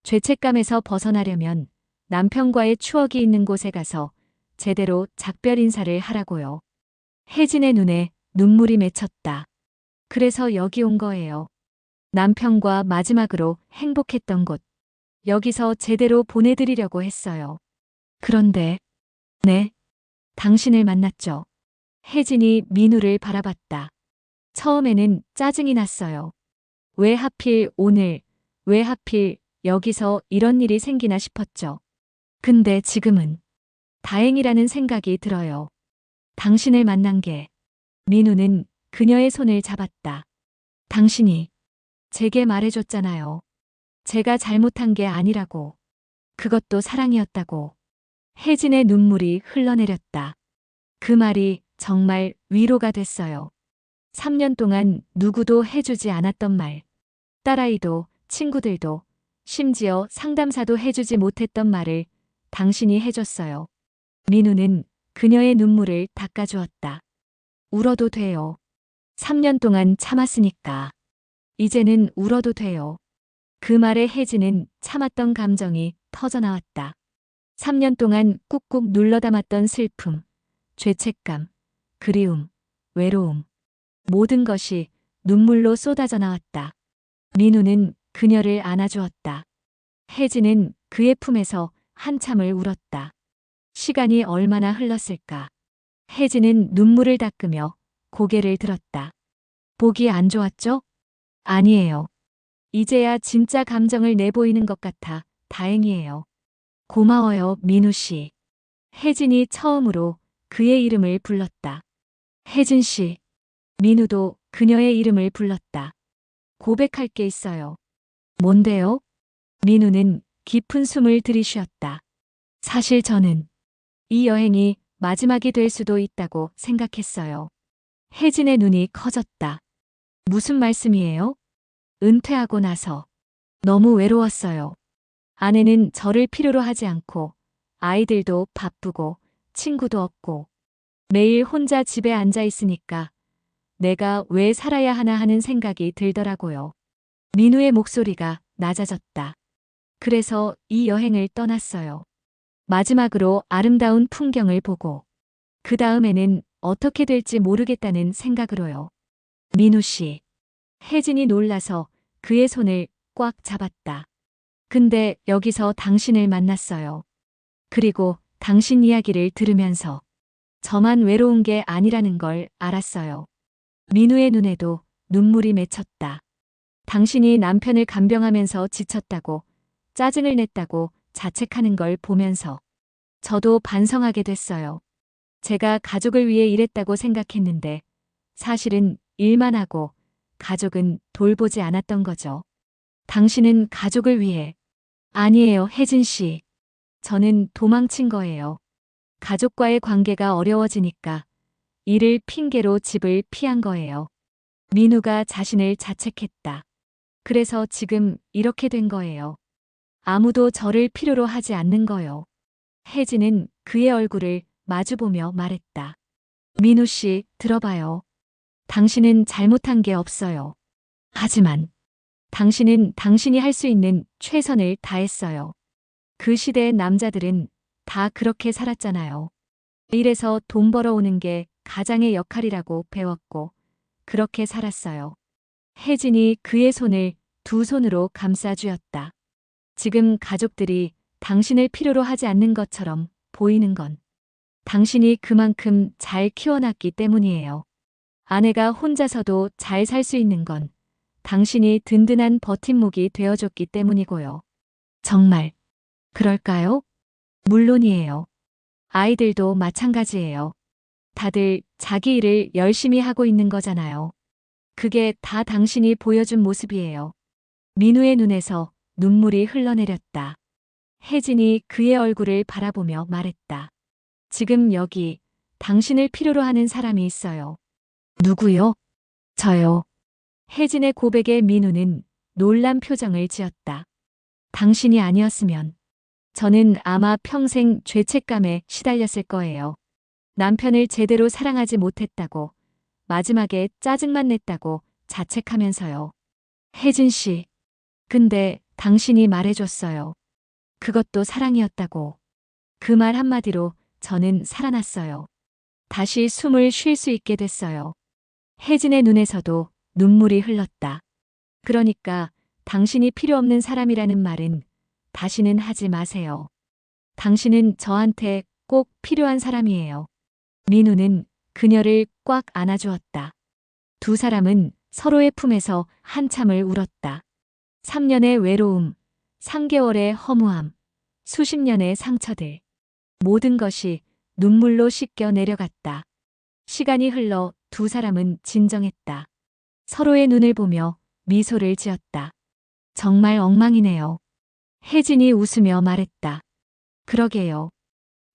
죄책감에서 벗어나려면 남편과의 추억이 있는 곳에 가서 제대로 작별 인사를 하라고요. 혜진의 눈에 눈물이 맺혔다. 그래서 여기 온 거예요. 남편과 마지막으로 행복했던 곳. 여기서 제대로 보내드리려고 했어요. 그런데, 네, 당신을 만났죠. 혜진이 민우를 바라봤다. 처음에는 짜증이 났어요. 왜 하필 오늘, 왜 하필 여기서 이런 일이 생기나 싶었죠. 근데 지금은 다행이라는 생각이 들어요. 당신을 만난 게. 민우는 그녀의 손을 잡았다. 당신이 제게 말해줬잖아요. 제가 잘못한 게 아니라고. 그것도 사랑이었다고. 혜진의 눈물이 흘러내렸다. 그 말이 정말 위로가 됐어요. 3년 동안 누구도 해주지 않았던 말. 딸아이도, 친구들도, 심지어 상담사도 해주지 못했던 말을 당신이 해줬어요. 민우는 그녀의 눈물을 닦아주었다. 울어도 돼요. 3년 동안 참았으니까. 이제는 울어도 돼요. 그 말에 혜진은 참았던 감정이 터져나왔다. 3년 동안 꾹꾹 눌러담았던 슬픔, 죄책감, 그리움, 외로움. 모든 것이 눈물로 쏟아져 나왔다. 민우는 그녀를 안아주었다. 혜진은 그의 품에서 한참을 울었다. 시간이 얼마나 흘렀을까. 혜진은 눈물을 닦으며 고개를 들었다. 보기 안 좋았죠? 아니에요. 이제야 진짜 감정을 내보이는 것 같아 다행이에요. 고마워요, 민우 씨. 혜진이 처음으로 그의 이름을 불렀다. 혜진 씨. 민우도 그녀의 이름을 불렀다. 고백할 게 있어요. 뭔데요? 민우는 깊은 숨을 들이쉬었다. 사실 저는 이 여행이 마지막이 될 수도 있다고 생각했어요. 혜진의 눈이 커졌다. 무슨 말씀이에요? 은퇴하고 나서 너무 외로웠어요. 아내는 저를 필요로 하지 않고 아이들도 바쁘고 친구도 없고 매일 혼자 집에 앉아 있으니까 내가 왜 살아야 하나 하는 생각이 들더라고요. 민우의 목소리가 낮아졌다. 그래서 이 여행을 떠났어요. 마지막으로 아름다운 풍경을 보고 그 다음에는 어떻게 될지 모르겠다는 생각으로요. 민우 씨. 혜진이 놀라서 그의 손을 꽉 잡았다. 근데 여기서 당신을 만났어요. 그리고 당신 이야기를 들으면서 저만 외로운 게 아니라는 걸 알았어요. 민우의 눈에도 눈물이 맺혔다. 당신이 남편을 간병하면서 지쳤다고, 짜증을 냈다고 자책하는 걸 보면서 저도 반성하게 됐어요. 제가 가족을 위해 일했다고 생각했는데 사실은 일만 하고 가족은 돌보지 않았던 거죠. 당신은 가족을 위해. 아니에요, 혜진 씨. 저는 도망친 거예요. 가족과의 관계가 어려워지니까 일을 핑계로 집을 피한 거예요. 민우가 자신을 자책했다. 그래서 지금 이렇게 된 거예요. 아무도 저를 필요로 하지 않는 거요. 혜진은 그의 얼굴을 마주보며 말했다. 민우 씨, 들어봐요. 당신은 잘못한 게 없어요. 하지만 당신은 당신이 할 수 있는 최선을 다했어요. 그 시대의 남자들은 다 그렇게 살았잖아요. 일해서 돈 벌어오는 게 가장의 역할이라고 배웠고 그렇게 살았어요. 혜진이 그의 손을 두 손으로 감싸주었다. 지금 가족들이 당신을 필요로 하지 않는 것처럼 보이는 건 당신이 그만큼 잘 키워놨기 때문이에요. 아내가 혼자서도 잘 살 수 있는 건 당신이 든든한 버팀목이 되어줬기 때문이고요. 정말 그럴까요? 물론이에요. 아이들도 마찬가지예요. 다들 자기 일을 열심히 하고 있는 거잖아요. 그게 다 당신이 보여준 모습이에요. 민우의 눈에서 눈물이 흘러내렸다. 혜진이 그의 얼굴을 바라보며 말했다. 지금 여기 당신을 필요로 하는 사람이 있어요. 누구요? 저요. 혜진의 고백에 민우는 놀란 표정을 지었다. 당신이 아니었으면 저는 아마 평생 죄책감에 시달렸을 거예요. 남편을 제대로 사랑하지 못했다고, 마지막에 짜증만 냈다고 자책하면서요. 혜진 씨, 근데 당신이 말해줬어요. 그것도 사랑이었다고. 그 말 한마디로 저는 살아났어요. 다시 숨을 쉴 수 있게 됐어요. 혜진의 눈에서도 눈물이 흘렀다. 그러니까 당신이 필요 없는 사람이라는 말은 다시는 하지 마세요. 당신은 저한테 꼭 필요한 사람이에요. 민우는 그녀를 꽉 안아주었다. 두 사람은 서로의 품에서 한참을 울었다. 3년의 외로움, 3개월의 허무함, 수십 년의 상처들. 모든 것이 눈물로 씻겨 내려갔다. 시간이 흘러 두 사람은 진정했다. 서로의 눈을 보며 미소를 지었다. 정말 엉망이네요. 혜진이 웃으며 말했다. 그러게요.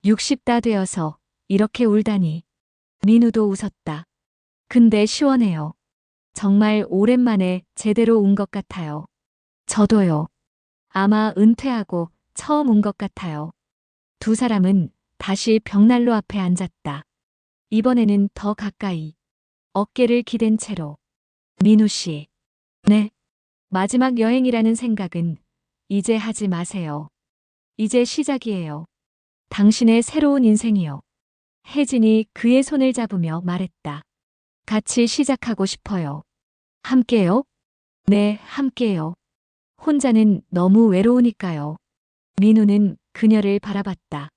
60다 되어서 이렇게 울다니. 민우도 웃었다. 근데 시원해요. 정말 오랜만에 제대로 운 것 같아요. 저도요. 아마 은퇴하고 처음 운 것 같아요. 두 사람은 다시 벽난로 앞에 앉았다. 이번에는 더 가까이. 어깨를 기댄 채로. 민우 씨. 네. 마지막 여행이라는 생각은 이제 하지 마세요. 이제 시작이에요. 당신의 새로운 인생이요. 혜진이 그의 손을 잡으며 말했다. 같이 시작하고 싶어요. 함께요? 네, 함께요. 혼자는 너무 외로우니까요. 민우는 그녀를 바라봤다.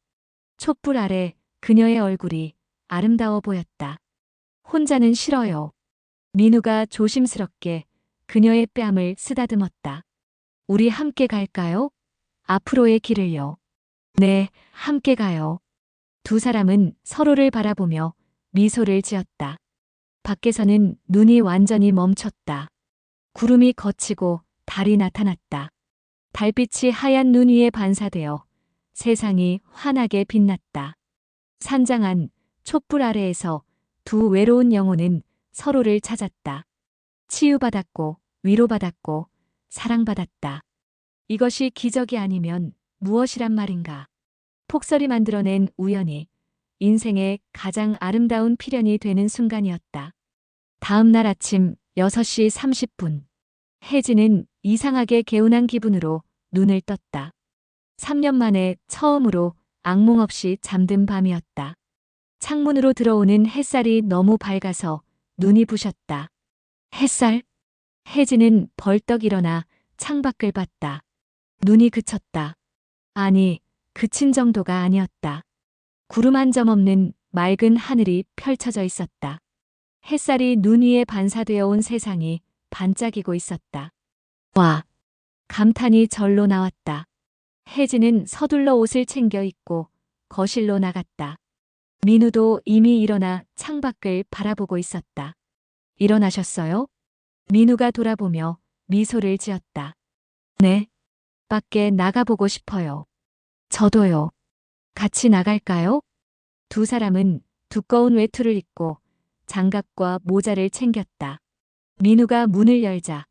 촛불 아래 그녀의 얼굴이 아름다워 보였다. 혼자는 싫어요. 민우가 조심스럽게 그녀의 뺨을 쓰다듬었다. 우리 함께 갈까요? 앞으로의 길을요. 네, 함께 가요. 두 사람은 서로를 바라보며 미소를 지었다. 밖에서는 눈이 완전히 멈췄다. 구름이 걷히고 달이 나타났다. 달빛이 하얀 눈 위에 반사되어 세상이 환하게 빛났다. 산장한 촛불 아래에서 두 외로운 영혼은 서로를 찾았다. 치유받았고 위로받았고 사랑받았다. 이것이 기적이 아니면 무엇이란 말인가. 폭설이 만들어낸 우연이 인생의 가장 아름다운 필연이 되는 순간이었다. 다음 날 아침 6시 30분. 혜진은 이상하게 개운한 기분으로 눈을 떴다. 3년 만에 처음으로 악몽 없이 잠든 밤이었다. 창문으로 들어오는 햇살이 너무 밝아서 눈이 부셨다. 햇살? 혜진은 벌떡 일어나 창밖을 봤다. 눈이 그쳤다. 아니, 그친 정도가 아니었다. 구름 한 점 없는 맑은 하늘이 펼쳐져 있었다. 햇살이 눈 위에 반사되어 온 세상이 반짝이고 있었다. 와! 감탄이 절로 나왔다. 혜진은 서둘러 옷을 챙겨 입고 거실로 나갔다. 민우도 이미 일어나 창밖을 바라보고 있었다. 일어나셨어요? 민우가 돌아보며 미소를 지었다. 네. 밖에 나가보고 싶어요. 저도요. 같이 나갈까요? 두 사람은 두꺼운 외투를 입고 장갑과 모자를 챙겼다. 민우가 문을 열자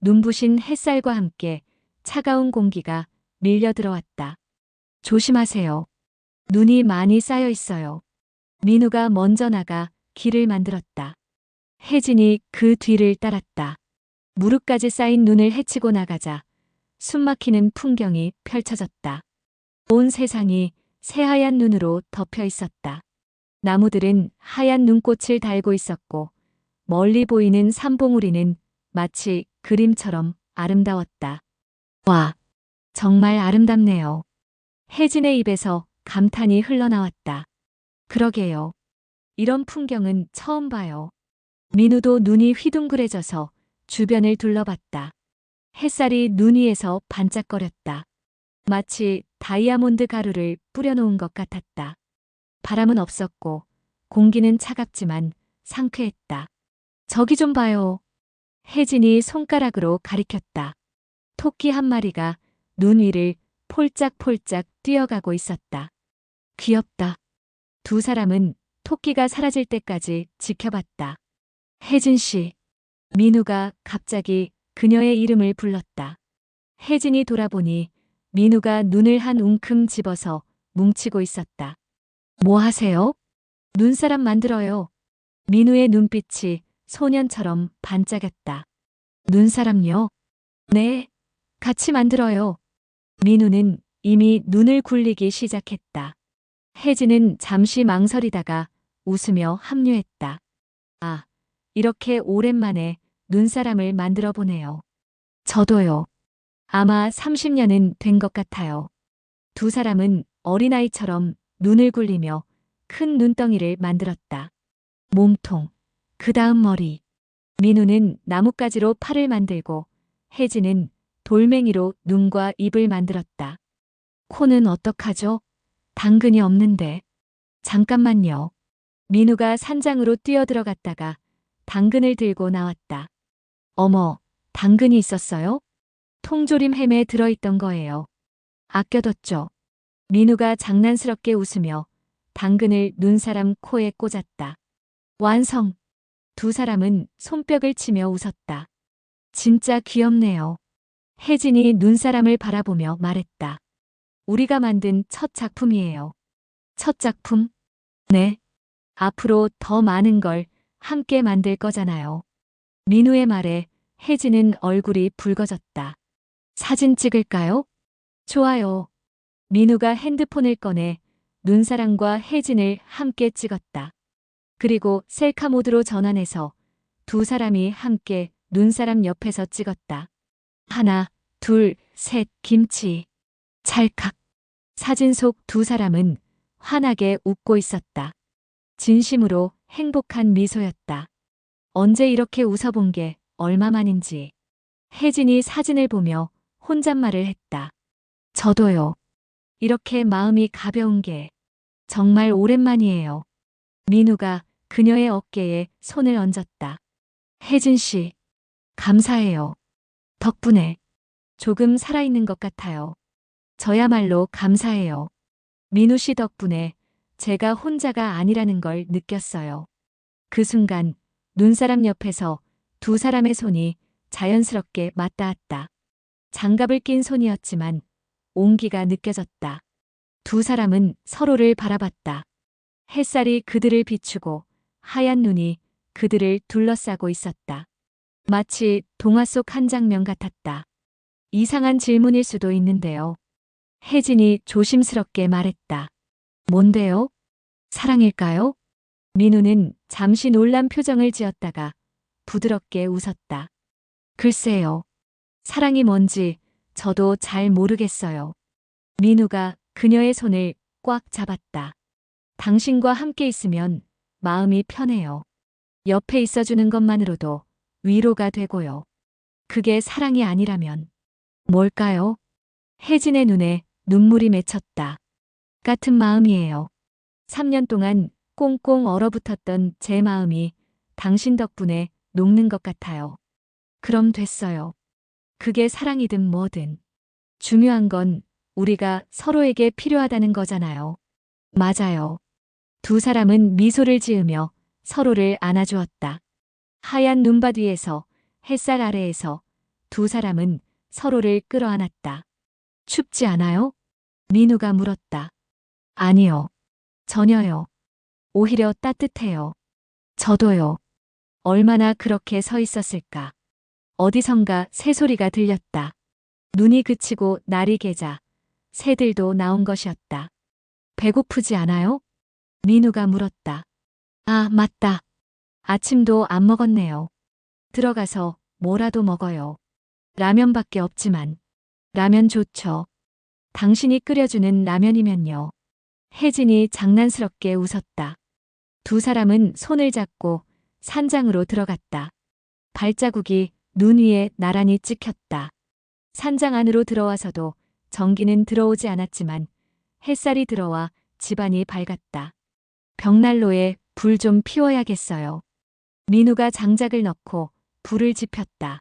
눈부신 햇살과 함께 차가운 공기가 밀려 들어왔다. 조심하세요. 눈이 많이 쌓여 있어요. 민우가 먼저 나가 길을 만들었다. 혜진이 그 뒤를 따랐다. 무릎까지 쌓인 눈을 헤치고 나가자 숨막히는 풍경이 펼쳐졌다. 온 세상이 새하얀 눈으로 덮여 있었다. 나무들은 하얀 눈꽃을 달고 있었고 멀리 보이는 산봉우리는 마치 그림처럼 아름다웠다. 와, 정말 아름답네요. 혜진의 입에서 감탄이 흘러나왔다. 그러게요. 이런 풍경은 처음 봐요. 민우도 눈이 휘둥그레져서 주변을 둘러봤다. 햇살이 눈 위에서 반짝거렸다. 마치 다이아몬드 가루를 뿌려놓은 것 같았다. 바람은 없었고 공기는 차갑지만 상쾌했다. 저기 좀 봐요. 혜진이 손가락으로 가리켰다. 토끼 한 마리가 눈 위를 폴짝폴짝 뛰어가고 있었다. 귀엽다. 두 사람은 토끼가 사라질 때까지 지켜봤다. 혜진 씨. 민우가 갑자기 그녀의 이름을 불렀다. 혜진이 돌아보니 민우가 눈을 한 웅큼 집어서 뭉치고 있었다. 뭐 하세요? 눈사람 만들어요. 민우의 눈빛이 소년처럼 반짝였다. 눈사람요? 네, 같이 만들어요. 민우는 이미 눈을 굴리기 시작했다. 혜진은 잠시 망설이다가 웃으며 합류했다. 아, 이렇게 오랜만에 눈사람을 만들어 보네요. 저도요. 아마 30년은 된 것 같아요. 두 사람은 어린아이처럼 눈을 굴리며 큰 눈덩이를 만들었다. 몸통, 그 다음 머리. 민우는 나뭇가지로 팔을 만들고 혜진은 돌멩이로 눈과 입을 만들었다. 코는 어떡하죠? 당근이 없는데. 잠깐만요. 민우가 산장으로 뛰어들어갔다가 당근을 들고 나왔다. 어머, 당근이 있었어요? 통조림 햄에 들어있던 거예요. 아껴뒀죠. 민우가 장난스럽게 웃으며 당근을 눈사람 코에 꽂았다. 완성! 두 사람은 손뼉을 치며 웃었다. 진짜 귀엽네요. 혜진이 눈사람을 바라보며 말했다. 우리가 만든 첫 작품이에요. 첫 작품? 네. 앞으로 더 많은 걸 함께 만들 거잖아요. 민우의 말에 혜진은 얼굴이 붉어졌다. 사진 찍을까요? 좋아요. 민우가 핸드폰을 꺼내 눈사람과 혜진을 함께 찍었다. 그리고 셀카 모드로 전환해서 두 사람이 함께 눈사람 옆에서 찍었다. 하나, 둘, 셋, 김치. 찰칵. 사진 속 두 사람은 환하게 웃고 있었다. 진심으로 행복한 미소였다. 언제 이렇게 웃어본 게 얼마만인지. 혜진이 사진을 보며 혼잣말을 했다. 저도요. 이렇게 마음이 가벼운 게 정말 오랜만이에요. 민우가 그녀의 어깨에 손을 얹었다. 혜진 씨, 감사해요. 덕분에 조금 살아있는 것 같아요. 저야말로 감사해요. 민우 씨 덕분에 제가 혼자가 아니라는 걸 느꼈어요. 그 순간 눈사람 옆에서 두 사람의 손이 자연스럽게 맞닿았다. 장갑을 낀 손이었지만 온기가 느껴졌다. 두 사람은 서로를 바라봤다. 햇살이 그들을 비추고 하얀 눈이 그들을 둘러싸고 있었다. 마치 동화 속 한 장면 같았다. 이상한 질문일 수도 있는데요. 혜진이 조심스럽게 말했다. 뭔데요? 사랑일까요? 민우는 잠시 놀란 표정을 지었다가 부드럽게 웃었다. 글쎄요. 사랑이 뭔지 저도 잘 모르겠어요. 민우가 그녀의 손을 꽉 잡았다. 당신과 함께 있으면 마음이 편해요. 옆에 있어주는 것만으로도 위로가 되고요. 그게 사랑이 아니라면 뭘까요? 혜진의 눈에 눈물이 맺혔다. 같은 마음이에요. 3년 동안 꽁꽁 얼어붙었던 제 마음이 당신 덕분에 녹는 것 같아요. 그럼 됐어요. 그게 사랑이든 뭐든. 중요한 건 우리가 서로에게 필요하다는 거잖아요. 맞아요. 두 사람은 미소를 지으며 서로를 안아주었다. 하얀 눈밭 위에서 햇살 아래에서 두 사람은 서로를 끌어안았다. 춥지 않아요? 민우가 물었다. 아니요. 전혀요. 오히려 따뜻해요. 저도요. 얼마나 그렇게 서 있었을까. 어디선가 새소리가 들렸다. 눈이 그치고 날이 개자 새들도 나온 것이었다. 배고프지 않아요? 민우가 물었다. 아, 맞다. 아침도 안 먹었네요. 들어가서 뭐라도 먹어요. 라면밖에 없지만. 라면 좋죠. 당신이 끓여주는 라면이면요. 혜진이 장난스럽게 웃었다. 두 사람은 손을 잡고 산장으로 들어갔다. 발자국이 눈 위에 나란히 찍혔다. 산장 안으로 들어와서도 전기는 들어오지 않았지만 햇살이 들어와 집안이 밝았다. 벽난로에 불 좀 피워야겠어요. 민우가 장작을 넣고 불을 지폈다.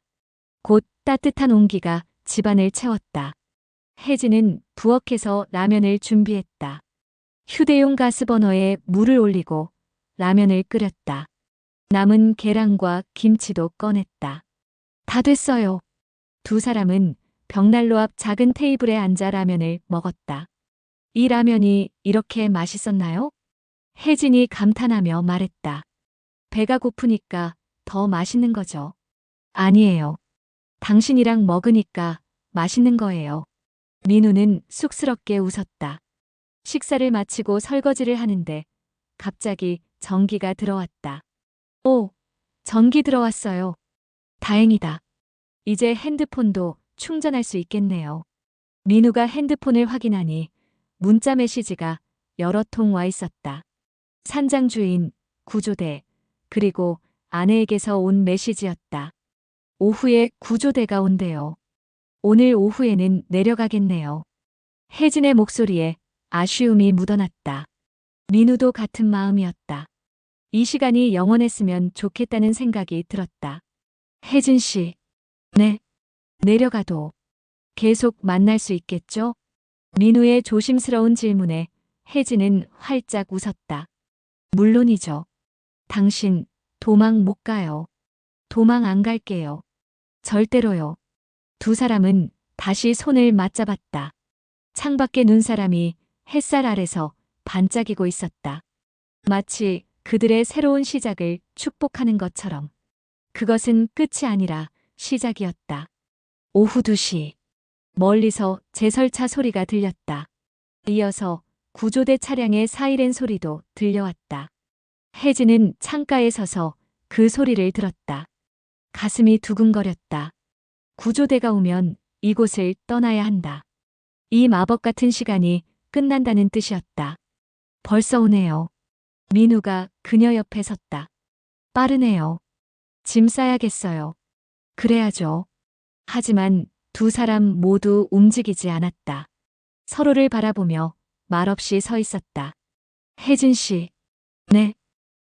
곧 따뜻한 온기가 집안을 채웠다. 혜진은 부엌에서 라면을 준비했다. 휴대용 가스버너에 물을 올리고 라면을 끓였다. 남은 계란과 김치도 꺼냈다. 다 됐어요. 두 사람은 벽난로 앞 작은 테이블에 앉아 라면을 먹었다. 이 라면이 이렇게 맛있었나요? 혜진이 감탄하며 말했다. 배가 고프니까 더 맛있는 거죠. 아니에요. 당신이랑 먹으니까 맛있는 거예요. 민우는 쑥스럽게 웃었다. 식사를 마치고 설거지를 하는데 갑자기 전기가 들어왔다. 오, 전기 들어왔어요. 다행이다. 이제 핸드폰도 충전할 수 있겠네요. 민우가 핸드폰을 확인하니 문자 메시지가 여러 통 와 있었다. 산장 주인, 구조대, 그리고 아내에게서 온 메시지였다. 오후에 구조대가 온대요. 오늘 오후에는 내려가겠네요. 혜진의 목소리에 아쉬움이 묻어났다. 민우도 같은 마음이었다. 이 시간이 영원했으면 좋겠다는 생각이 들었다. 혜진 씨. 네. 내려가도 계속 만날 수 있겠죠? 민우의 조심스러운 질문에 혜진은 활짝 웃었다. 물론이죠. 당신 도망 못 가요. 도망 안 갈게요. 절대로요. 두 사람은 다시 손을 맞잡았다. 창밖의 눈사람이 햇살 아래서 반짝이고 있었다. 마치 그들의 새로운 시작을 축복하는 것처럼. 그것은 끝이 아니라 시작이었다. 오후 2시. 멀리서 제설차 소리가 들렸다. 이어서 구조대 차량의 사이렌 소리도 들려왔다. 혜진은 창가에 서서 그 소리를 들었다. 가슴이 두근거렸다. 구조대가 오면 이곳을 떠나야 한다. 이 마법 같은 시간이 끝난다는 뜻이었다. 벌써 오네요. 민우가 그녀 옆에 섰다. 빠르네요. 짐 싸야겠어요. 그래야죠. 하지만 두 사람 모두 움직이지 않았다. 서로를 바라보며 말없이 서 있었다. 혜진 씨. 네.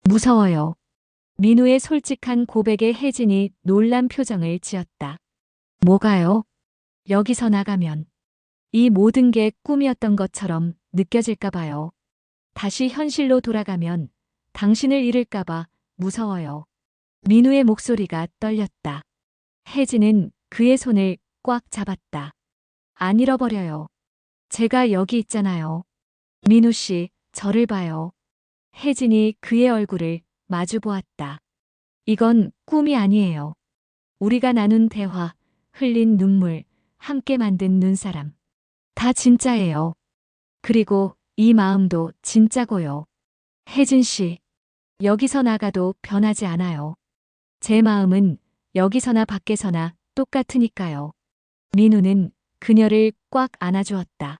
무서워요. 민우의 솔직한 고백에 혜진이 놀란 표정을 지었다. 뭐가요? 여기서 나가면 이 모든 게 꿈이었던 것처럼 느껴질까 봐요. 다시 현실로 돌아가면 당신을 잃을까 봐 무서워요. 민우의 목소리가 떨렸다. 혜진은 그의 손을 꽉 잡았다. 안 잃어버려요. 제가 여기 있잖아요. 민우 씨, 저를 봐요. 혜진이 그의 얼굴을 마주 보았다. 이건 꿈이 아니에요. 우리가 나눈 대화, 흘린 눈물, 함께 만든 눈사람. 다 진짜예요. 그리고 이 마음도 진짜고요. 혜진 씨, 여기서 나가도 변하지 않아요. 제 마음은 여기서나 밖에서나 똑같으니까요. 민우는 그녀를 꽉 안아주었다.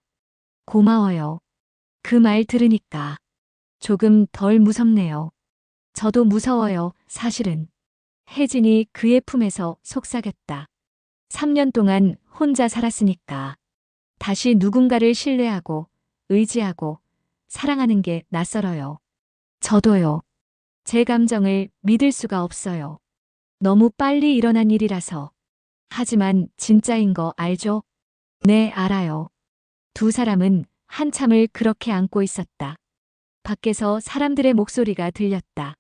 고마워요. 그 말 들으니까 조금 덜 무섭네요. 저도 무서워요, 사실은. 혜진이 그의 품에서 속삭였다. 3년 동안 혼자 살았으니까. 다시 누군가를 신뢰하고, 의지하고, 사랑하는 게 낯설어요. 저도요. 제 감정을 믿을 수가 없어요. 너무 빨리 일어난 일이라서. 하지만 진짜인 거 알죠? 네, 알아요. 두 사람은 한참을 그렇게 안고 있었다. 밖에서 사람들의 목소리가 들렸다.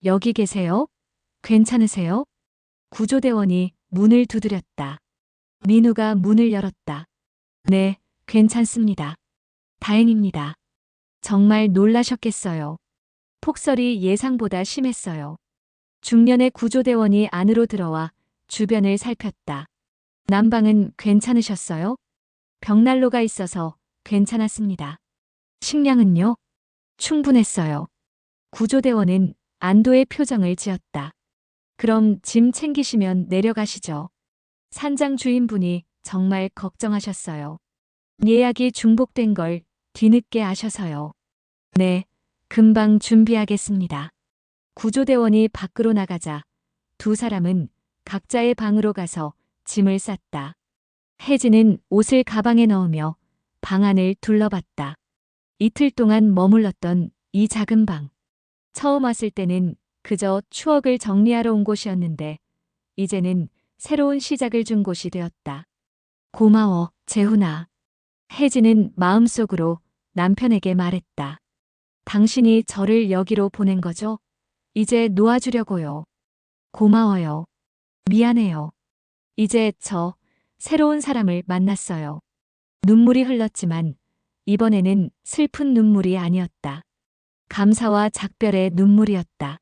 여기 계세요? 괜찮으세요? 구조대원이 문을 두드렸다. 민우가 문을 열었다. 네, 괜찮습니다. 다행입니다. 정말 놀라셨겠어요. 폭설이 예상보다 심했어요. 중년의 구조대원이 안으로 들어와 주변을 살폈다. 난방은 괜찮으셨어요? 벽난로가 있어서 괜찮았습니다. 식량은요? 충분했어요. 구조대원은 안도의 표정을 지었다. 그럼 짐 챙기시면 내려가시죠. 산장 주인분이 정말 걱정하셨어요. 예약이 중복된 걸 뒤늦게 아셔서요. 네, 금방 준비하겠습니다. 구조대원이 밖으로 나가자 두 사람은 각자의 방으로 가서 짐을 쌌다. 혜진은 옷을 가방에 넣으며 방 안을 둘러봤다. 이틀 동안 머물렀던 이 작은 방. 처음 왔을 때는 그저 추억을 정리하러 온 곳이었는데 이제는 새로운 시작을 준 곳이 되었다. 고마워, 재훈아. 혜진은 마음속으로 남편에게 말했다. 당신이 저를 여기로 보낸 거죠? 이제 놓아주려고요. 고마워요. 미안해요. 이제 저 새로운 사람을 만났어요. 눈물이 흘렀지만 이번에는 슬픈 눈물이 아니었다. 감사와 작별의 눈물이었다.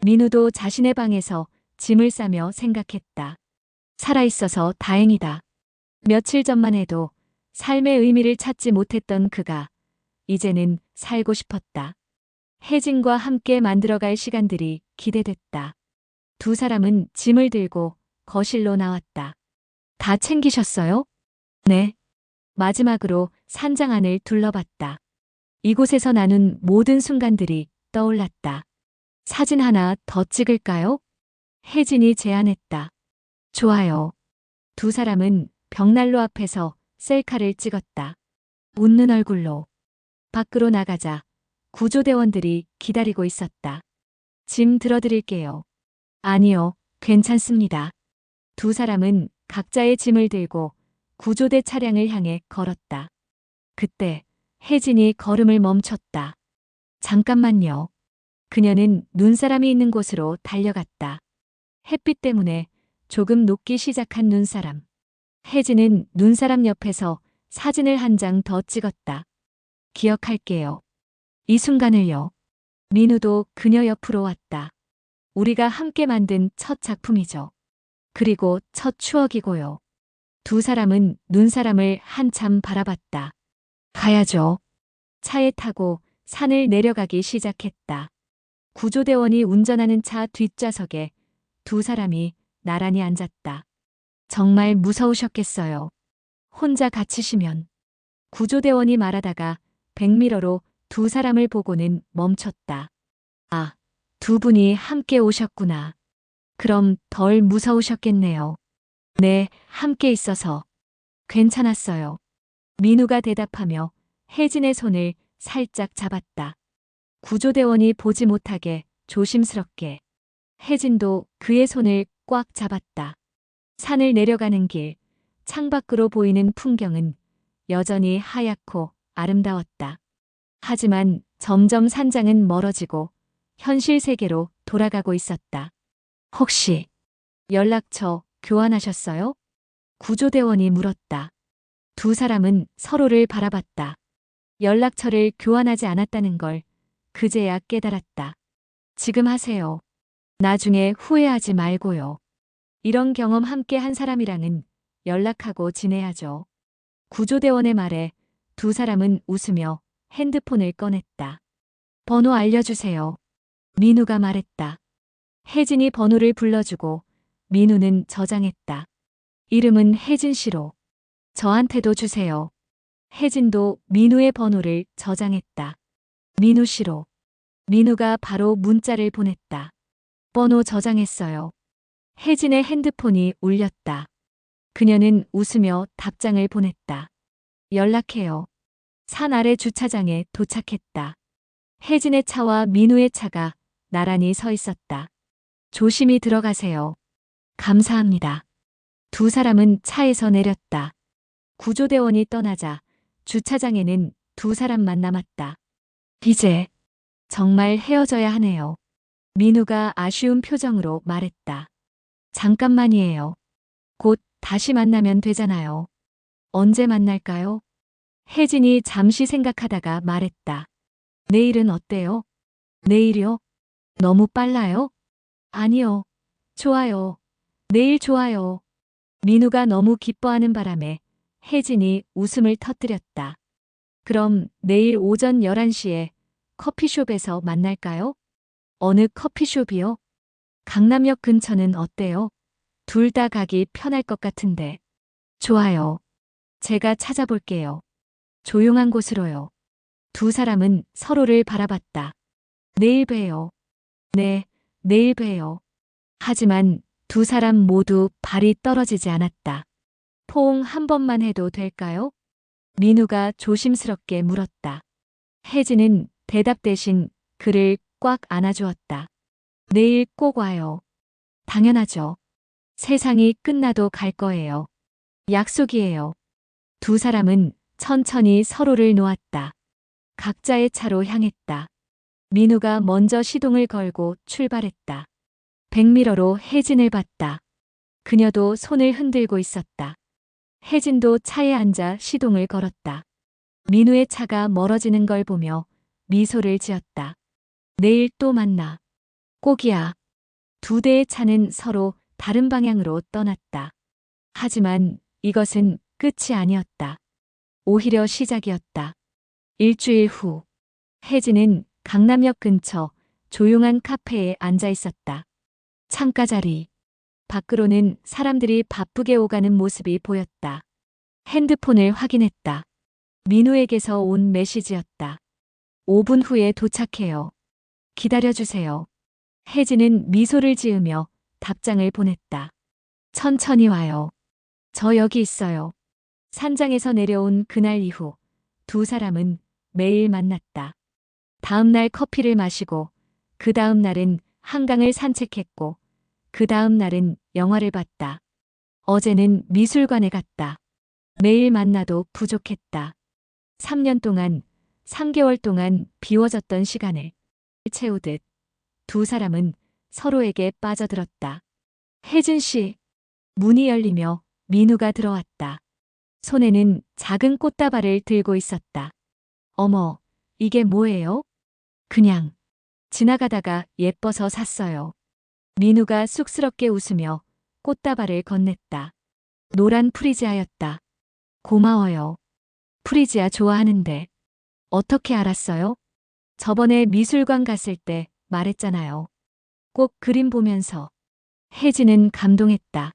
민우도 자신의 방에서 짐을 싸며 생각했다. 살아있어서 다행이다. 며칠 전만 해도 삶의 의미를 찾지 못했던 그가 이제는 살고 싶었다. 혜진과 함께 만들어갈 시간들이 기대됐다. 두 사람은 짐을 들고 거실로 나왔다. 다 챙기셨어요? 네. 마지막으로 산장 안을 둘러봤다. 이곳에서 나눈 모든 순간들이 떠올랐다. 사진 하나 더 찍을까요? 혜진이 제안했다. 좋아요. 두 사람은 벽난로 앞에서 셀카를 찍었다. 웃는 얼굴로. 밖으로 나가자 구조대원들이 기다리고 있었다. 짐 들어드릴게요. 아니요, 괜찮습니다. 두 사람은 각자의 짐을 들고 구조대 차량을 향해 걸었다. 그때 혜진이 걸음을 멈췄다. 잠깐만요. 그녀는 눈사람이 있는 곳으로 달려갔다. 햇빛 때문에 조금 녹기 시작한 눈사람. 혜진은 눈사람 옆에서 사진을 한 장 더 찍었다. 기억할게요. 이 순간을요. 민우도 그녀 옆으로 왔다. 우리가 함께 만든 첫 작품이죠. 그리고 첫 추억이고요. 두 사람은 눈사람을 한참 바라봤다. 가야죠. 차에 타고 산을 내려가기 시작했다. 구조대원이 운전하는 차 뒷좌석에 두 사람이 나란히 앉았다. 정말 무서우셨겠어요. 혼자 갇히시면. 구조대원이 말하다가 백미러로 두 사람을 보고는 멈췄다. 아, 두 분이 함께 오셨구나. 그럼 덜 무서우셨겠네요. 네, 함께 있어서. 괜찮았어요. 민우가 대답하며 혜진의 손을 살짝 잡았다. 구조대원이 보지 못하게 조심스럽게. 혜진도 그의 손을 꽉 잡았다. 산을 내려가는 길, 창밖으로 보이는 풍경은 여전히 하얗고 아름다웠다. 하지만 점점 산장은 멀어지고 현실 세계로 돌아가고 있었다. 혹시 연락처 교환하셨어요? 구조대원이 물었다. 두 사람은 서로를 바라봤다. 연락처를 교환하지 않았다는 걸 그제야 깨달았다. 지금 하세요. 나중에 후회하지 말고요. 이런 경험 함께 한 사람이랑은 연락하고 지내야죠. 구조대원의 말에 두 사람은 웃으며 핸드폰을 꺼냈다. 번호 알려주세요. 민우가 말했다. 혜진이 번호를 불러주고 민우는 저장했다. 이름은 혜진 씨로. 저한테도 주세요. 혜진도 민우의 번호를 저장했다. 민우 씨로. 민우가 바로 문자를 보냈다. 번호 저장했어요. 혜진의 핸드폰이 울렸다. 그녀는 웃으며 답장을 보냈다. 연락해요. 산 아래 주차장에 도착했다. 혜진의 차와 민우의 차가 나란히 서 있었다. 조심히 들어가세요. 감사합니다. 두 사람은 차에서 내렸다. 구조대원이 떠나자 주차장에는 두 사람만 남았다. 이제 정말 헤어져야 하네요. 민우가 아쉬운 표정으로 말했다. 잠깐만이에요. 곧 다시 만나면 되잖아요. 언제 만날까요? 혜진이 잠시 생각하다가 말했다. 내일은 어때요? 내일이요? 너무 빨라요? 아니요. 좋아요. 내일 좋아요. 민우가 너무 기뻐하는 바람에 혜진이 웃음을 터뜨렸다. 그럼 내일 오전 11시에 커피숍에서 만날까요? 어느 커피숍이요? 강남역 근처는 어때요? 둘 다 가기 편할 것 같은데. 좋아요. 제가 찾아볼게요. 조용한 곳으로요. 두 사람은 서로를 바라봤다. 내일 봬요. 네, 내일 봬요. 하지만 두 사람 모두 발이 떨어지지 않았다. 포옹 한 번만 해도 될까요? 민우가 조심스럽게 물었다. 혜진은 대답 대신 그를 꽉 안아주었다. 내일 꼭 와요. 당연하죠. 세상이 끝나도 갈 거예요. 약속이에요. 두 사람은 천천히 서로를 놓았다. 각자의 차로 향했다. 민우가 먼저 시동을 걸고 출발했다. 백미러로 혜진을 봤다. 그녀도 손을 흔들고 있었다. 혜진도 차에 앉아 시동을 걸었다. 민우의 차가 멀어지는 걸 보며 미소를 지었다. 내일 또 만나. 꼭이야. 두 대의 차는 서로 다른 방향으로 떠났다. 하지만 이것은 끝이 아니었다. 오히려 시작이었다. 일주일 후, 혜진은 강남역 근처 조용한 카페에 앉아 있었다. 창가 자리. 밖으로는 사람들이 바쁘게 오가는 모습이 보였다. 핸드폰을 확인했다. 민우에게서 온 메시지였다. 5분 후에 도착해요. 기다려주세요. 혜진은 미소를 지으며 답장을 보냈다. 천천히 와요. 저 여기 있어요. 산장에서 내려온 그날 이후 두 사람은 매일 만났다. 다음 날 커피를 마시고 그 다음 날은 한강을 산책했고 그 다음 날은 영화를 봤다. 어제는 미술관에 갔다. 매일 만나도 부족했다. 3년 동안, 3개월 동안 비워졌던 시간을 채우듯 두 사람은 서로에게 빠져들었다. 혜진 씨. 문이 열리며 민우가 들어왔다. 손에는 작은 꽃다발을 들고 있었다. 어머, 이게 뭐예요? 그냥 지나가다가 예뻐서 샀어요. 민우가 쑥스럽게 웃으며 꽃다발을 건넸다. 노란 프리지아였다. 고마워요. 프리지아 좋아하는데. 어떻게 알았어요? 저번에 미술관 갔을 때 말했잖아요. 꼭 그림 보면서. 혜진은 감동했다.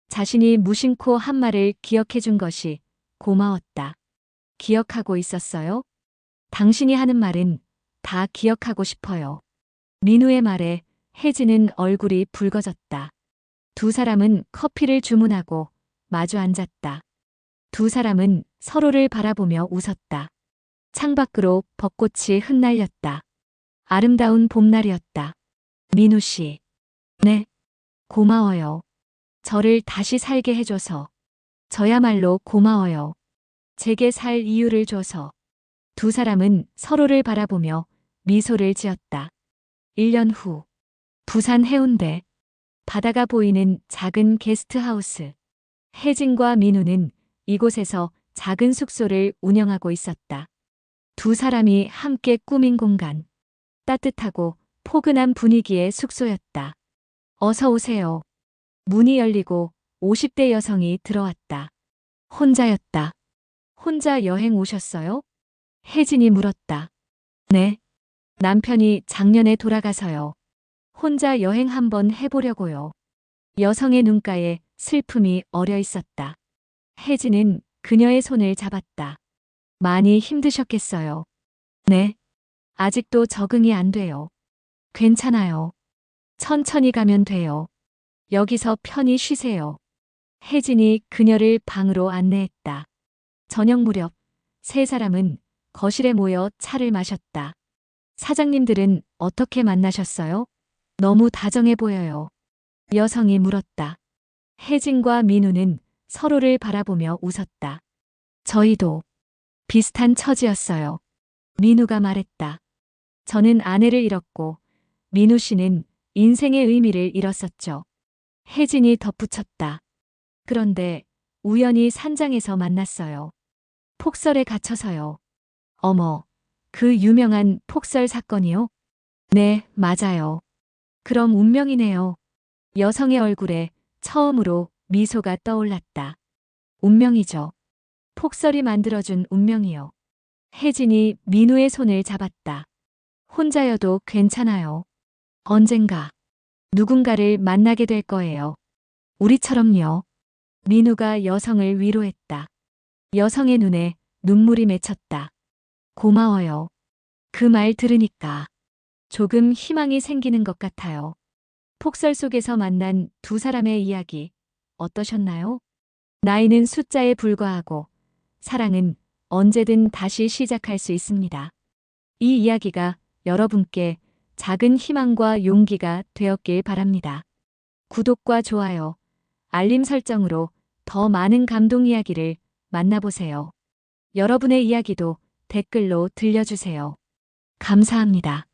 자신이 무심코 한 말을 기억해준 것이 고마웠다. 기억하고 있었어요? 당신이 하는 말은 다 기억하고 싶어요. 민우의 말에 혜진은 얼굴이 붉어졌다. 두 사람은 커피를 주문하고 마주 앉았다. 두 사람은 서로를 바라보며 웃었다. 창밖으로 벚꽃이 흩날렸다. 아름다운 봄날이었다. 민우 씨. 네. 고마워요. 저를 다시 살게 해줘서. 저야말로 고마워요. 제게 살 이유를 줘서. 두 사람은 서로를 바라보며 미소를 지었다. 1년 후. 부산 해운대. 바다가 보이는 작은 게스트하우스. 혜진과 민우는 이곳에서 작은 숙소를 운영하고 있었다. 두 사람이 함께 꾸민 공간. 따뜻하고 포근한 분위기의 숙소였다. 어서 오세요. 문이 열리고 50대 여성이 들어왔다. 혼자였다. 혼자 여행 오셨어요? 혜진이 물었다. 네. 남편이 작년에 돌아가서요. 혼자 여행 한번 해보려고요. 여성의 눈가에 슬픔이 어려 있었다. 혜진은 그녀의 손을 잡았다. 많이 힘드셨겠어요. 네. 아직도 적응이 안 돼요. 괜찮아요. 천천히 가면 돼요. 여기서 편히 쉬세요. 혜진이 그녀를 방으로 안내했다. 저녁 무렵 세 사람은 거실에 모여 차를 마셨다. 사장님들은 어떻게 만나셨어요? 너무 다정해 보여요. 여성이 물었다. 혜진과 민우는 서로를 바라보며 웃었다. 저희도 비슷한 처지였어요. 민우가 말했다. 저는 아내를 잃었고 민우 씨는 인생의 의미를 잃었었죠. 혜진이 덧붙였다. 그런데 우연히 산장에서 만났어요. 폭설에 갇혀서요. 어머, 그 유명한 폭설 사건이요? 네, 맞아요. 그럼 운명이네요. 여성의 얼굴에 처음으로 미소가 떠올랐다. 운명이죠. 폭설이 만들어준 운명이요. 혜진이 민우의 손을 잡았다. 혼자여도 괜찮아요. 언젠가 누군가를 만나게 될 거예요. 우리처럼요. 민우가 여성을 위로했다. 여성의 눈에 눈물이 맺혔다. 고마워요. 그 말 들으니까 조금 희망이 생기는 것 같아요. 폭설 속에서 만난 두 사람의 이야기 어떠셨나요? 나이는 숫자에 불과하고 사랑은 언제든 다시 시작할 수 있습니다. 이 이야기가 여러분께 작은 희망과 용기가 되었길 바랍니다. 구독과 좋아요, 알림 설정으로 더 많은 감동 이야기를 만나보세요. 여러분의 이야기도 댓글로 들려주세요. 감사합니다.